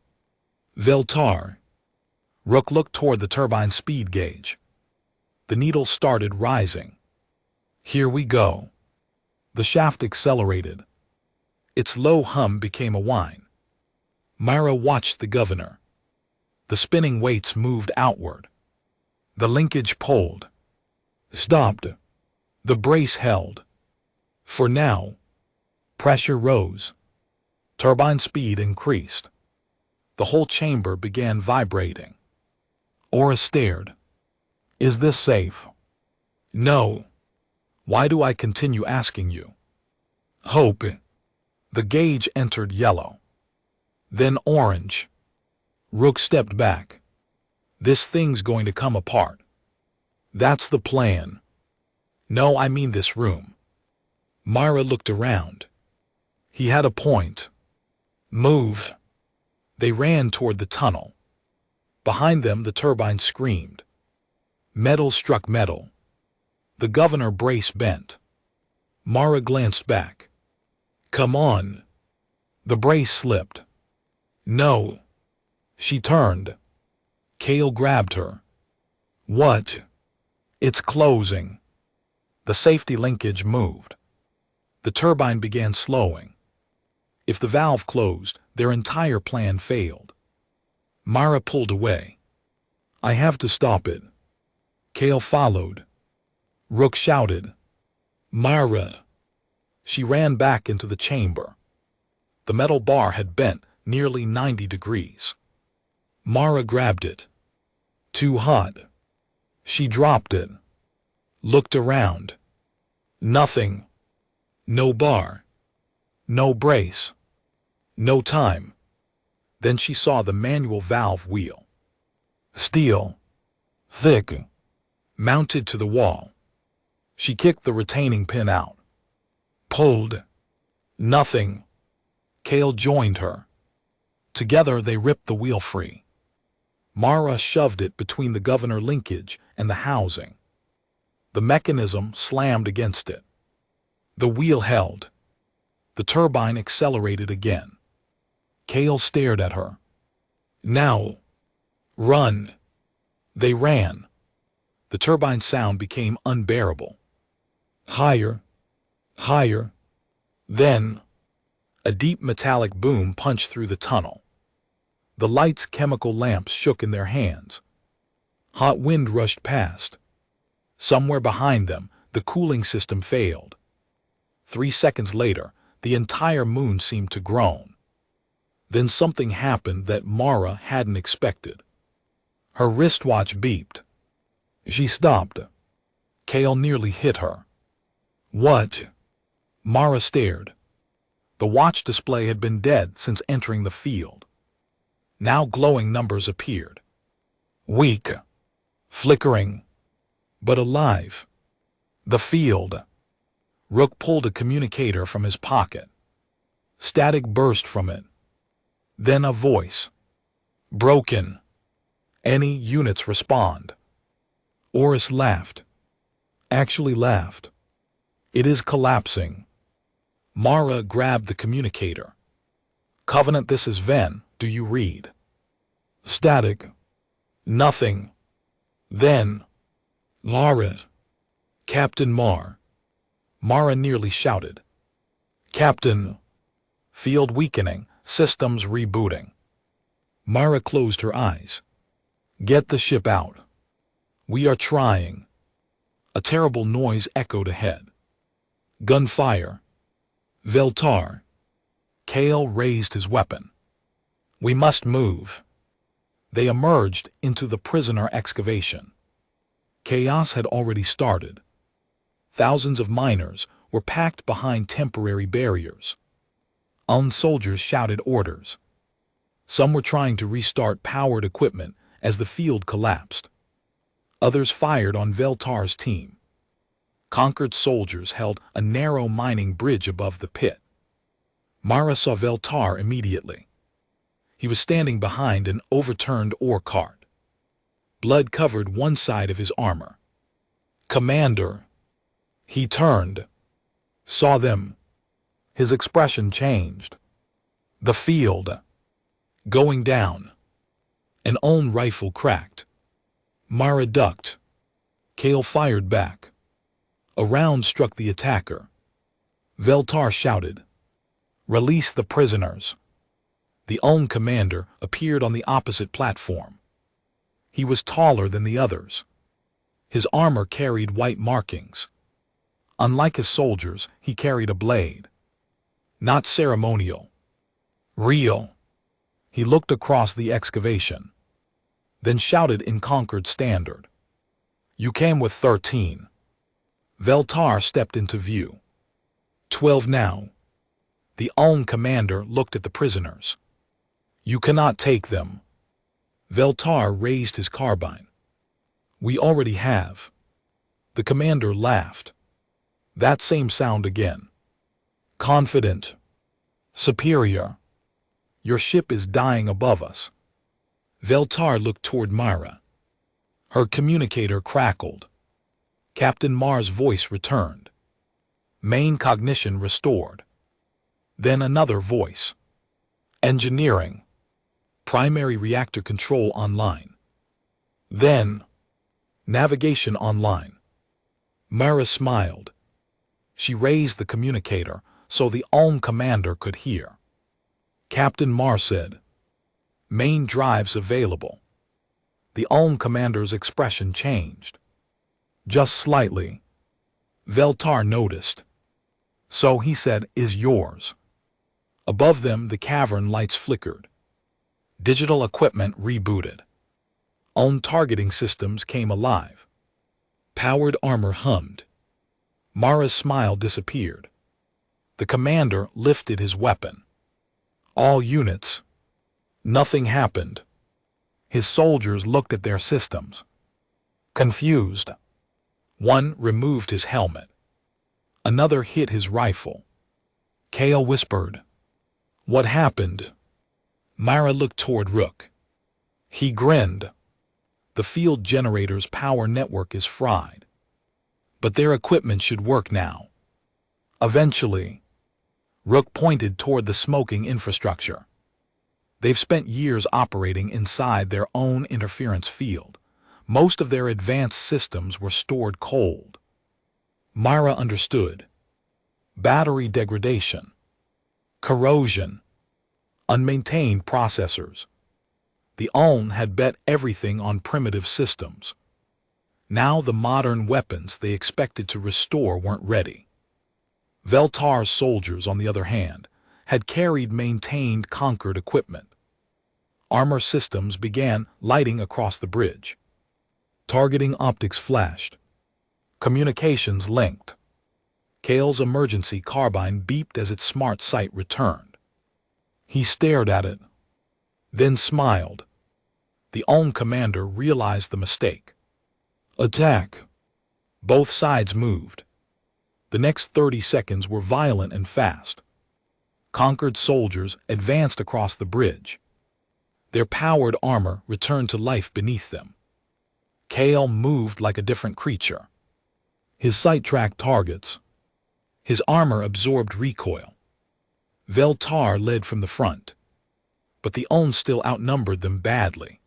Veltar. Rook looked toward the turbine speed gauge. The needle started rising. Here we go. The shaft accelerated. Its low hum became a whine. Mara watched the governor. The spinning weights moved outward. The linkage pulled. Stopped. The brace held. For now. Pressure rose. Turbine speed increased. The whole chamber began vibrating. Aura stared. Is this safe? No. Why do I continue asking you? Hope. The gauge entered yellow. Then orange. Rook stepped back. This thing's going to come apart. That's the plan. No, I mean this room. Mara looked around. He had a point. Move. They ran toward the tunnel. Behind them, the turbine screamed. Metal struck metal. The governor brace bent. Mara glanced back. Come on. The brace slipped. No. She turned. Kale grabbed her. What? It's closing. The safety linkage moved. The turbine began slowing. If the valve closed, their entire plan failed. Mara pulled away. I have to stop it. Kale followed. Rook shouted, Mara! She ran back into the chamber. The metal bar had bent nearly 90 degrees. Mara grabbed it. Too hot. She dropped it. Looked around. Nothing. No bar. No brace. No time. Then she saw the manual valve wheel. Steel. Thick. Mounted to the wall. She kicked the retaining pin out. Pulled. Nothing. Kale joined her. Together they ripped the wheel free. Mara shoved it between the governor linkage and the housing. The mechanism slammed against it. The wheel held. The turbine accelerated again. Kale stared at her. Now. Run. They ran. The turbine sound became unbearable. Higher. Higher. Then, a deep metallic boom punched through the tunnel. The light's chemical lamps shook in their hands. Hot wind rushed past. Somewhere behind them, the cooling system failed. 3 seconds later, the entire moon seemed to groan. Then something happened that Mara hadn't expected. Her wristwatch beeped. She stopped. Kale nearly hit her. What? Mara stared. The watch display had been dead since entering the field. Now glowing numbers appeared. Weak. Flickering. But alive. The field. Rook pulled a communicator from his pocket. Static burst from it. Then a voice. Broken. Any units respond. Oris laughed. Actually laughed. It is collapsing. Mara grabbed the communicator. Covenant, this is Ven, do you read? Static. Nothing. Then. Lara. Captain Mar. Mara nearly shouted. Captain. Field weakening, systems rebooting. Mara closed her eyes. Get the ship out. We are trying. A terrible noise echoed ahead. Gunfire. Veltar. Kale raised his weapon. We must move. They emerged into the prisoner excavation. Chaos had already started. Thousands of miners were packed behind temporary barriers. Armed soldiers shouted orders. Some were trying to restart powered equipment as the field collapsed. Others fired on Veltar's team. Conquered soldiers held a narrow mining bridge above the pit. Mara saw Veltar immediately. He was standing behind an overturned ore cart. Blood covered one side of his armor. Commander. He turned. Saw them. His expression changed. The field. Going down. An own rifle cracked. Mara ducked. Kale fired back. A round struck the attacker. Veltar shouted, Release the prisoners. The Ulm commander appeared on the opposite platform. He was taller than the others. His armor carried white markings. Unlike his soldiers, he carried a blade. Not ceremonial. Real. He looked across the excavation. Then shouted in Conquered Standard. You came with 13. Veltar stepped into view. 12 now. The Ulm commander looked at the prisoners. You cannot take them. Veltar raised his carbine. We already have. The commander laughed. That same sound again. Confident. Superior. Your ship is dying above us. Veltar looked toward Myra. Her communicator crackled. Captain Mar's voice returned. Main cognition restored. Then another voice. Engineering. Primary reactor control online. Then, navigation online. Myra smiled. She raised the communicator so the Ulm commander could hear. Captain Mar said, Main drives available. The Ulm commander's expression changed. Just slightly. Veltar noticed. So he said, is yours. Above them the cavern lights flickered. Digital equipment rebooted. Ulm targeting systems came alive. Powered armor hummed. Mara's smile disappeared. The commander lifted his weapon. All units. Nothing happened. His soldiers looked at their systems. Confused. One removed his helmet. Another hit his rifle. Kale whispered. What happened? Myra looked toward Rook. He grinned. The field generator's power network is fried. But their equipment should work now. Eventually. Rook pointed toward the smoking infrastructure. They've spent years operating inside their own interference field. Most of their advanced systems were stored cold. Myra understood. Battery degradation. Corrosion. Unmaintained processors. The Ulm had bet everything on primitive systems. Now the modern weapons they expected to restore weren't ready. Veltar's soldiers, on the other hand, had carried maintained conquered equipment. Armor systems began lighting across the bridge. Targeting optics flashed. Communications linked. Kale's emergency carbine beeped as its smart sight returned. He stared at it, then smiled. The Ulm commander realized the mistake. Attack! Both sides moved. The next 30 seconds were violent and fast. Conquered soldiers advanced across the bridge. Their powered armor returned to life beneath them. Kale moved like a different creature. His sight tracked targets. His armor absorbed recoil. Veltar led from the front. But the Ulm still outnumbered them badly.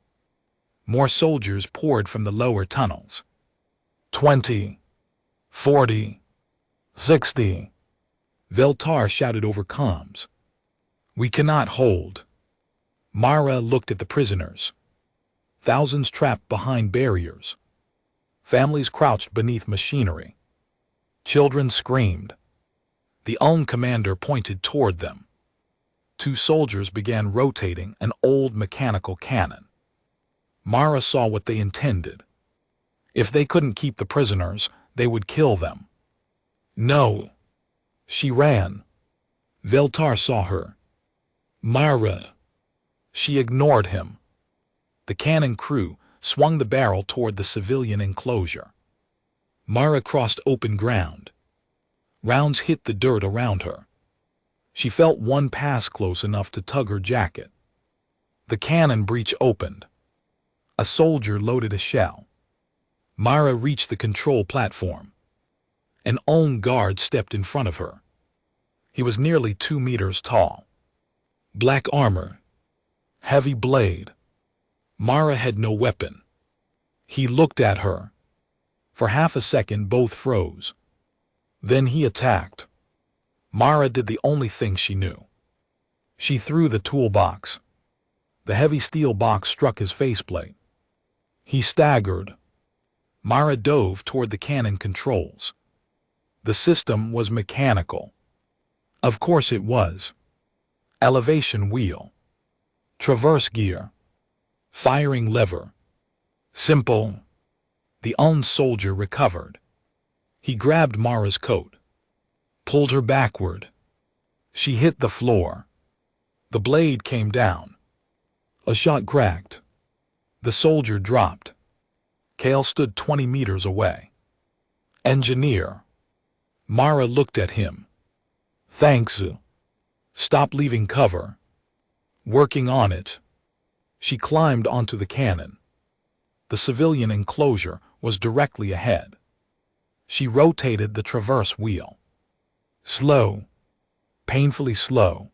More soldiers poured from the lower tunnels. 20. 40. 60. Veltar shouted over comms. We cannot hold. Mara looked at the prisoners. Thousands trapped behind barriers. Families crouched beneath machinery. Children screamed. The Ulm commander pointed toward them. Two soldiers began rotating an old mechanical cannon. Mara saw what they intended. If they couldn't keep the prisoners, they would kill them. No. She ran. Veltar saw her. Mara. She ignored him. The cannon crew swung the barrel toward the civilian enclosure. Mara crossed open ground. Rounds hit the dirt around her. She felt one pass close enough to tug her jacket. The cannon breech opened. A soldier loaded a shell. Mara reached the control platform. An Ulm guard stepped in front of her. He was nearly 2 meters tall. Black armor. Heavy blade. Mara had no weapon. He looked at her. For half a second both froze. Then he attacked. Mara did the only thing she knew. She threw the toolbox. The heavy steel box struck his faceplate. He staggered. Mara dove toward the cannon controls. The system was mechanical. Of course it was. Elevation wheel. Traverse gear. Firing lever. Simple. The Ulm soldier recovered. He grabbed Mara's coat, pulled her backward. She hit the floor. The blade came down. A shot cracked. The soldier dropped. Kale stood 20 meters away. Engineer. Mara looked at him. Thanks. Stop leaving cover. Working on it. She climbed onto the cannon. The civilian enclosure was directly ahead. She rotated the traverse wheel. Slow. Painfully slow.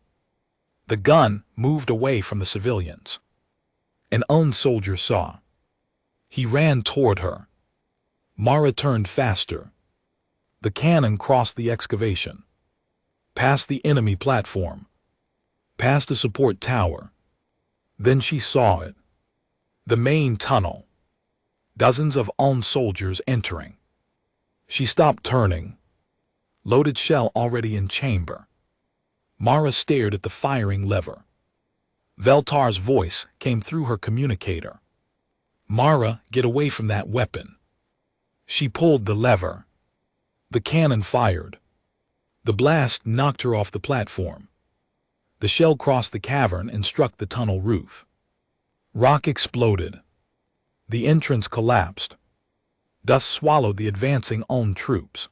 The gun moved away from the civilians. An own soldier saw. He ran toward her. Mara turned faster. The cannon crossed the excavation. Past the enemy platform. Past the support tower. Then she saw it. The main tunnel. Dozens of own soldiers entering. She stopped turning. Loaded shell already in chamber. Mara stared at the firing lever. Veltar's voice came through her communicator. Mara, get away from that weapon. She pulled the lever. The cannon fired. The blast knocked her off the platform. The shell crossed the cavern and struck the tunnel roof. Rock exploded. The entrance collapsed. Dust swallowed the advancing own troops.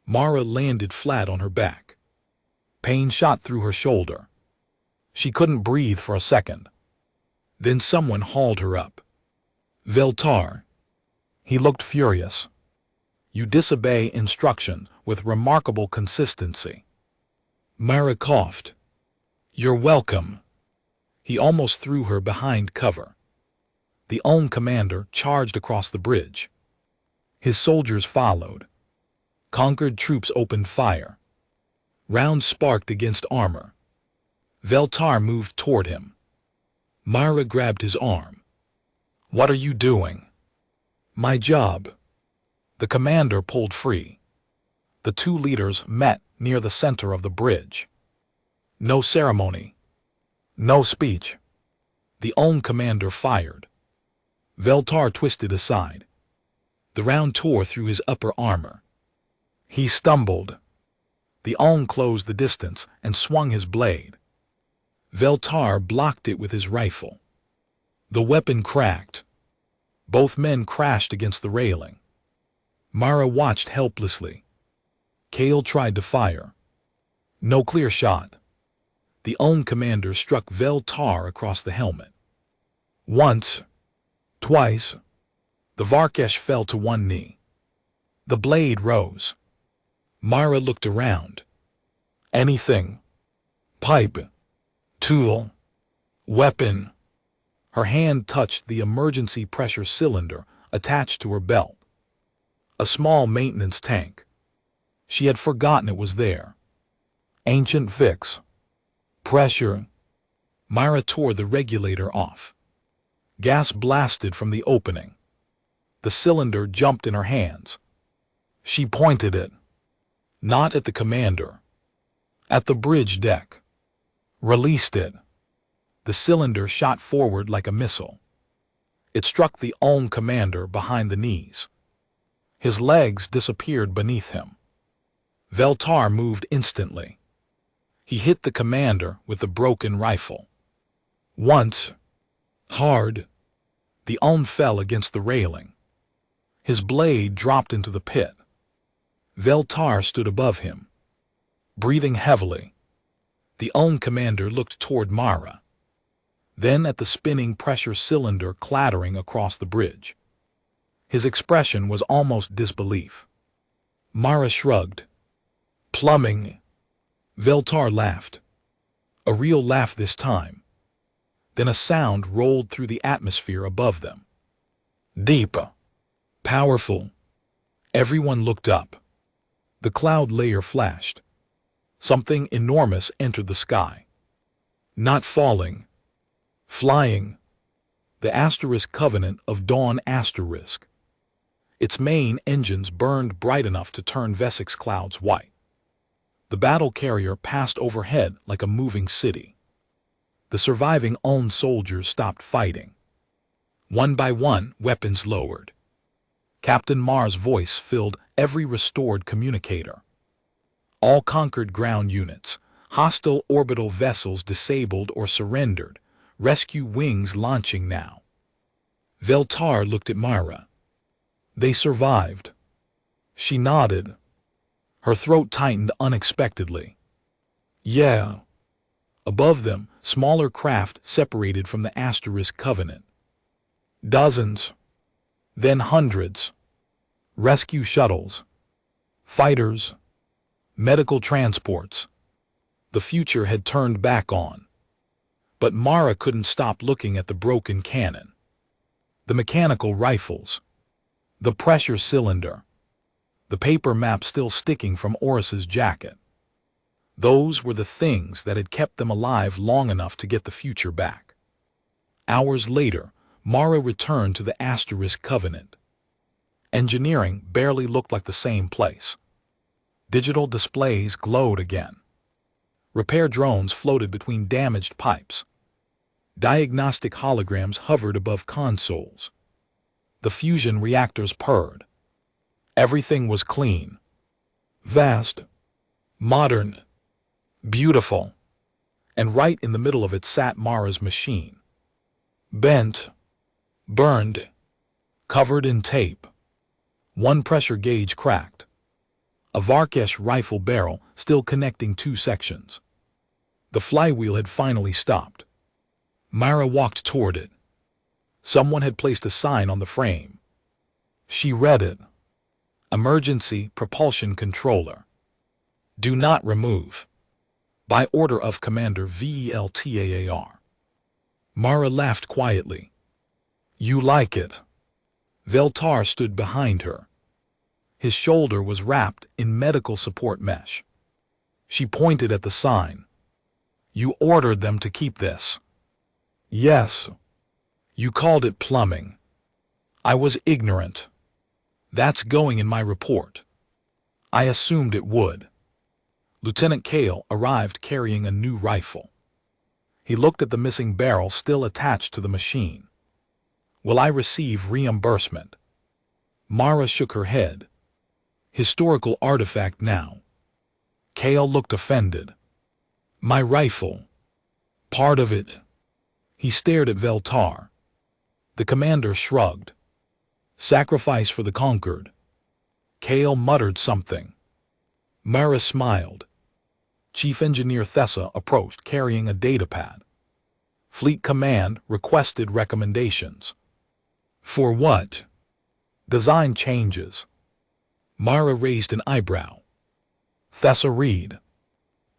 Mara landed flat on her back. Pain shot through her shoulder. She couldn't breathe for a second. Then someone hauled her up. Veltar. He looked furious. You disobey instruction with remarkable consistency. Mara coughed. You're welcome. He almost threw her behind cover. The own commander charged across the bridge. His soldiers followed. Conquered troops opened fire. Rounds sparked against armor. Veltar moved toward him. Mara grabbed his arm. What are you doing? My job. The commander pulled free. The two leaders met near the center of the bridge. No ceremony. No speech. The own commander fired. Veltar twisted aside. The round tore through his upper armor. He stumbled. The own closed the distance and swung his blade. Veltar blocked it with his rifle. The weapon cracked. Both men crashed against the railing. Mara watched helplessly. Kale tried to fire. No clear shot. The own commander struck Veltar across the helmet. Once. Twice. The Varkesh fell to one knee. The blade rose. Mara looked around. Anything. Pipe. Tool. Weapon. Her hand touched the emergency pressure cylinder attached to her belt. A small maintenance tank. She had forgotten it was there. Ancient fix. Pressure. Mara tore the regulator off. Gas blasted from the opening. The cylinder jumped in her hands. She pointed it. Not at the commander. At the bridge deck. Released it. The cylinder shot forward like a missile. It struck the own commander behind the knees. His legs disappeared beneath him. Veltar moved instantly. He hit the commander with the broken rifle. Once. Hard. The own fell against the railing. His blade dropped into the pit. Veltar stood above him. Breathing heavily. The own commander looked toward Mara. Then at the spinning pressure cylinder clattering across the bridge. His expression was almost disbelief. Mara shrugged. Plumbing. Veltar laughed. A real laugh this time. Then a sound rolled through the atmosphere above them. Deep. Powerful. Everyone looked up. The cloud layer flashed. Something enormous entered the sky. Not falling. Flying. The Asterisk Covenant of Dawn Asterisk. Its main engines burned bright enough to turn Vesik's clouds white. The battle carrier passed overhead like a moving city. The surviving own soldiers stopped fighting. One by one, weapons lowered. Captain Mar's voice filled every restored communicator. All conquered ground units, hostile orbital vessels disabled or surrendered, rescue wings launching now. Veltar looked at Mara. They survived. She nodded. Her throat tightened unexpectedly. Yeah. Above them, smaller craft separated from the Asterisk Covenant. Dozens. Then hundreds. Rescue shuttles. Fighters. Medical transports. The future had turned back on. But Mara couldn't stop looking at the broken cannon. The mechanical rifles. The pressure cylinder. The paper map still sticking from Oris's jacket. Those were the things that had kept them alive long enough to get the future back. Hours later, Mara returned to the Asterisk Covenant. Engineering barely looked like the same place. Digital displays glowed again. Repair drones floated between damaged pipes. Diagnostic holograms hovered above consoles. The fusion reactors purred. Everything was clean. Vast. Modern. Beautiful. And right in the middle of it sat Mara's machine. Bent. Burned. Covered in tape. One pressure gauge cracked. A Varkesh rifle barrel still connecting two sections. The flywheel had finally stopped. Mara walked toward it. Someone had placed a sign on the frame. She read it. Emergency Propulsion Controller. Do not remove. By order of Commander Veltar. Mara laughed quietly. You like it. Veltar stood behind her. His shoulder was wrapped in medical support mesh. She pointed at the sign. You ordered them to keep this. Yes. You called it plumbing. I was ignorant. That's going in my report. I assumed it would. Lieutenant Kale arrived carrying a new rifle. He looked at the missing barrel still attached to the machine. Will I receive reimbursement? Mara shook her head. Historical artifact now. Kale looked offended. My rifle. Part of it. He stared at Veltar. The commander shrugged. Sacrifice for the conquered. Kale muttered something. Mara smiled. Chief Engineer Thessa approached carrying a datapad. Fleet Command requested recommendations. For what? Design changes. Mara raised an eyebrow. Thessa read.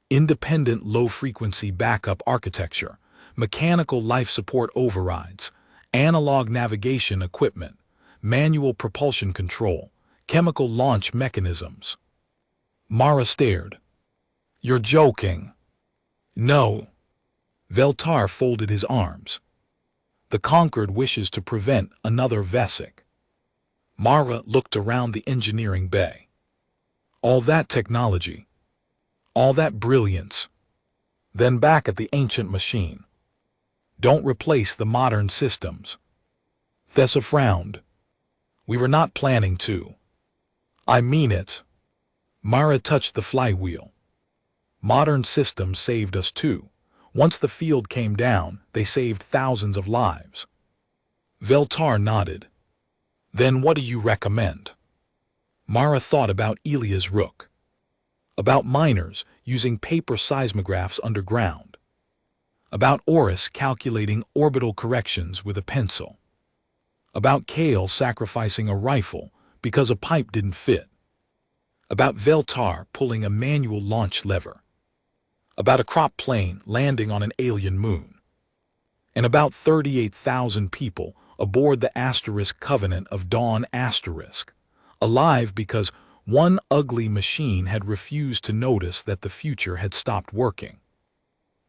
Independent low-frequency backup architecture, mechanical life support overrides, analog navigation equipment, manual propulsion control, chemical launch mechanisms. Mara stared. You're joking. No. Veltar folded his arms. The Conquered wishes to prevent another Vesic. Mara looked around the engineering bay. All that technology. All that brilliance. Then back at the ancient machine. Don't replace the modern systems. Thessa frowned. We were not planning to. I mean it. Mara touched the flywheel. Modern systems saved us too. Once the field came down, they saved thousands of lives. Veltar nodded. Then what do you recommend? Mara thought about Elia's rook. About miners using paper seismographs underground. About Oris calculating orbital corrections with a pencil. About Kale sacrificing a rifle because a pipe didn't fit. About Veltar pulling a manual launch lever. About a crop plane landing on an alien moon. And about 38,000 people aboard the Asterisk Covenant of Dawn Asterisk, alive because one ugly machine had refused to notice that the future had stopped working.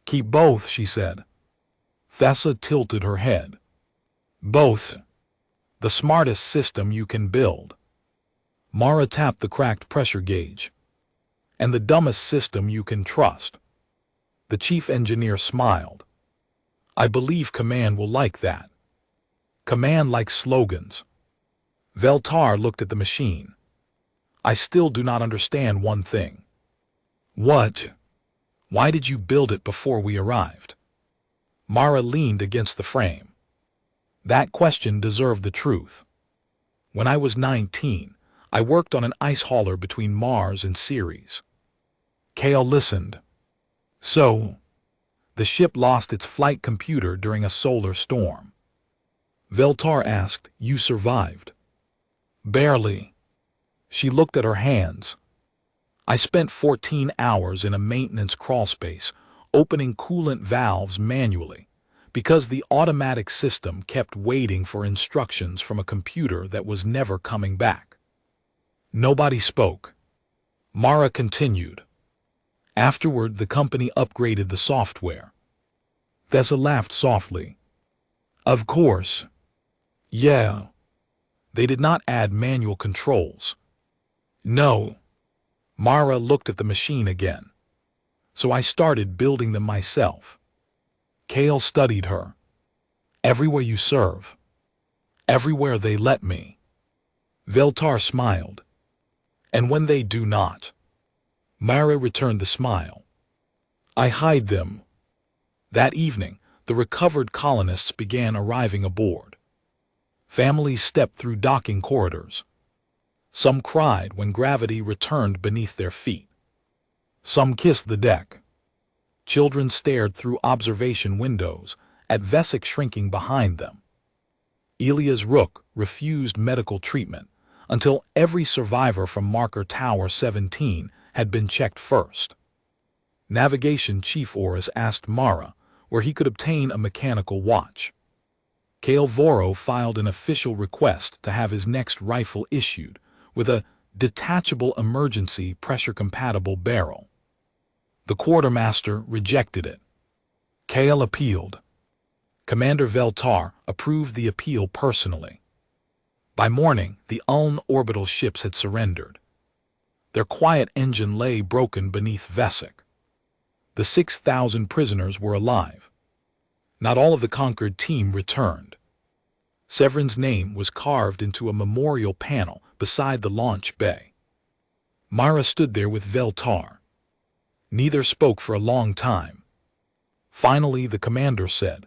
Keep both, she said. Thessa tilted her head. Both. The smartest system you can build. Mara tapped the cracked pressure gauge. And the dumbest system you can trust. The chief engineer smiled. I believe Command will like that. Command likes slogans. Veltar looked at the machine. I still do not understand one thing. What? Why did you build it before we arrived? Mara leaned against the frame. That question deserved the truth. When I was 19, I worked on an ice hauler between Mars and Ceres. Kale listened. So, the ship lost its flight computer during a solar storm. Veltar asked, You survived? Barely. She looked at her hands. I spent 14 hours in a maintenance crawlspace, opening coolant valves manually, because the automatic system kept waiting for instructions from a computer that was never coming back. Nobody spoke. Mara continued. Afterward, the company upgraded the software. Thessa laughed softly. Of course. Yeah. They did not add manual controls. No. Mara looked at the machine again. So I started building them myself. Kale studied her. Everywhere you serve. Everywhere they let me. Veltar smiled. And when they do not? Mara returned the smile. I hide them. That evening, the recovered colonists began arriving aboard. Families stepped through docking corridors. Some cried when gravity returned beneath their feet. Some kissed the deck. Children stared through observation windows at Vesic shrinking behind them. Elia's Rook refused medical treatment until every survivor from Marker Tower 17 had been checked first. Navigation Chief Oris asked Mara where he could obtain a mechanical watch. Kale Voro filed an official request to have his next rifle issued with a detachable emergency pressure-compatible barrel. The quartermaster rejected it. Kale appealed. Commander Veltar approved the appeal personally. By morning, the Uln orbital ships had surrendered. Their quiet engine lay broken beneath Vesic. The 6,000 prisoners were alive. Not all of the conquered team returned. Severin's name was carved into a memorial panel beside the launch bay. Mara stood there with Veltar. Neither spoke for a long time. Finally, the commander said,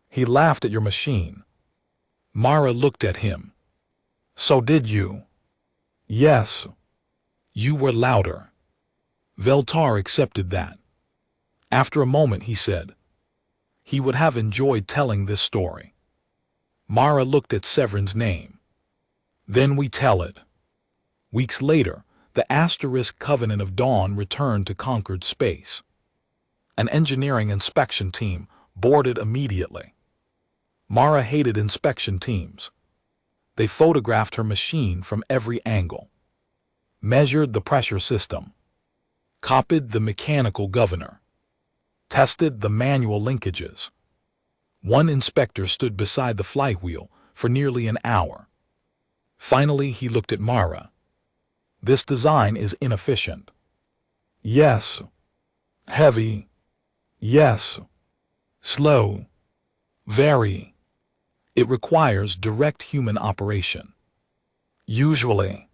He laughed at your machine. Mara looked at him. So did you? Yes. You were louder. Veltar accepted that. After a moment, he said, He would have enjoyed telling this story. Mara looked at Severin's name. Then we tell it. Weeks later, the Asterisk Covenant of Dawn returned to conquered space. An engineering inspection team boarded immediately. Mara hated inspection teams. They photographed her machine from every angle, measured the pressure system, copied the mechanical governor, tested the manual linkages. One inspector stood beside the flywheel for nearly an hour. Finally, he looked at Mara. This design is inefficient. Yes. Heavy. Yes. Slow. Very. It requires direct human operation. Usually.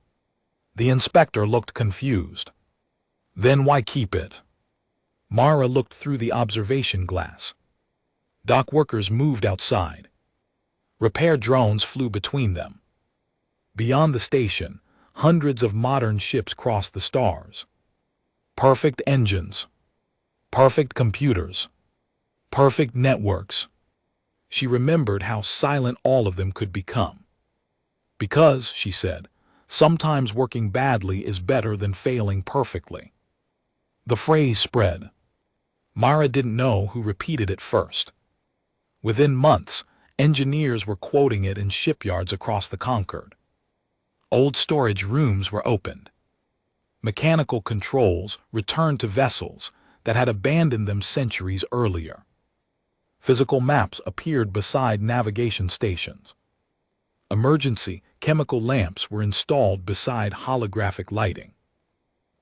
The inspector looked confused. Then why keep it? Mara looked through the observation glass. Dock workers moved outside. Repair drones flew between them. Beyond the station, hundreds of modern ships crossed the stars. Perfect engines. Perfect computers. Perfect networks. She remembered how silent all of them could become. Because, she said, sometimes working badly is better than failing perfectly. The phrase spread. Mara didn't know who repeated it first. Within months, engineers were quoting it in shipyards across the Concord. Old storage rooms were opened. Mechanical controls returned to vessels that had abandoned them centuries earlier. Physical maps appeared beside navigation stations. Emergency chemical lamps were installed beside holographic lighting.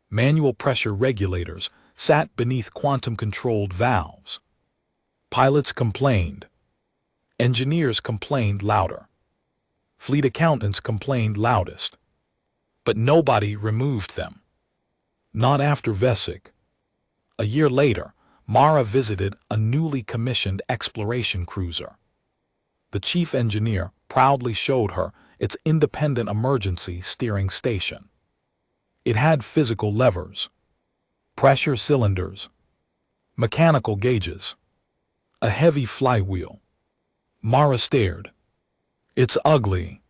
Manual pressure regulators sat beneath quantum-controlled valves. Pilots complained. Engineers complained louder. Fleet accountants complained loudest. but nobody removed them. Not after Vesic. A year later, Mara visited a newly commissioned exploration cruiser. The chief engineer proudly showed her its independent emergency steering station. It had physical levers, pressure cylinders, mechanical gauges, a heavy flywheel. Mara stared. "It's ugly."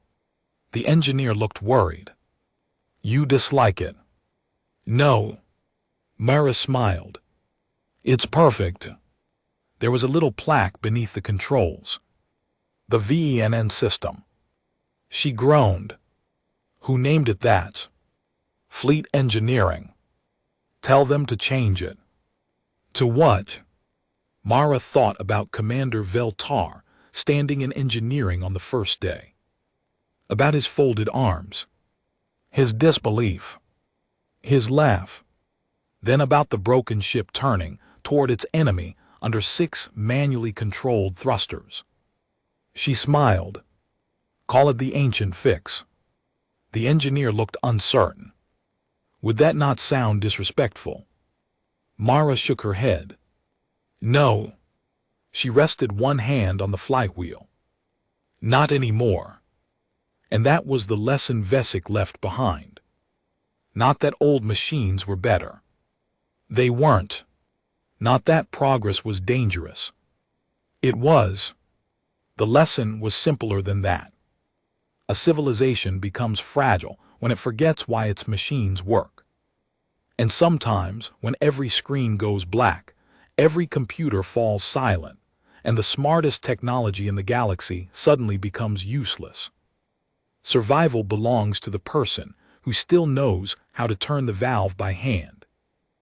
The engineer looked worried. "You dislike it?" "No." Mara smiled. "It's perfect." There was a little plaque beneath the controls. "The VENN system." She groaned. "Who named it that?" "Fleet Engineering." "Tell them to change it." "To what?" Mara thought about Commander Veltar standing in engineering on the first day. About his folded arms, his disbelief, his laugh. Then about the broken ship turning toward its enemy under 6 manually controlled thrusters. She smiled. "Call it the ancient fix." The engineer looked uncertain. "Would that not sound disrespectful?" Mara shook her head. "No." She rested one hand on the flywheel. "Not anymore." And that was the lesson Vesic left behind. Not that old machines were better. They weren't. Not that progress was dangerous. It was. The lesson was simpler than that. A civilization becomes fragile when it forgets why its machines work. And sometimes, when every screen goes black, every computer falls silent, and the smartest technology in the galaxy suddenly becomes useless. Survival belongs to the person who still knows how to turn the valve by hand.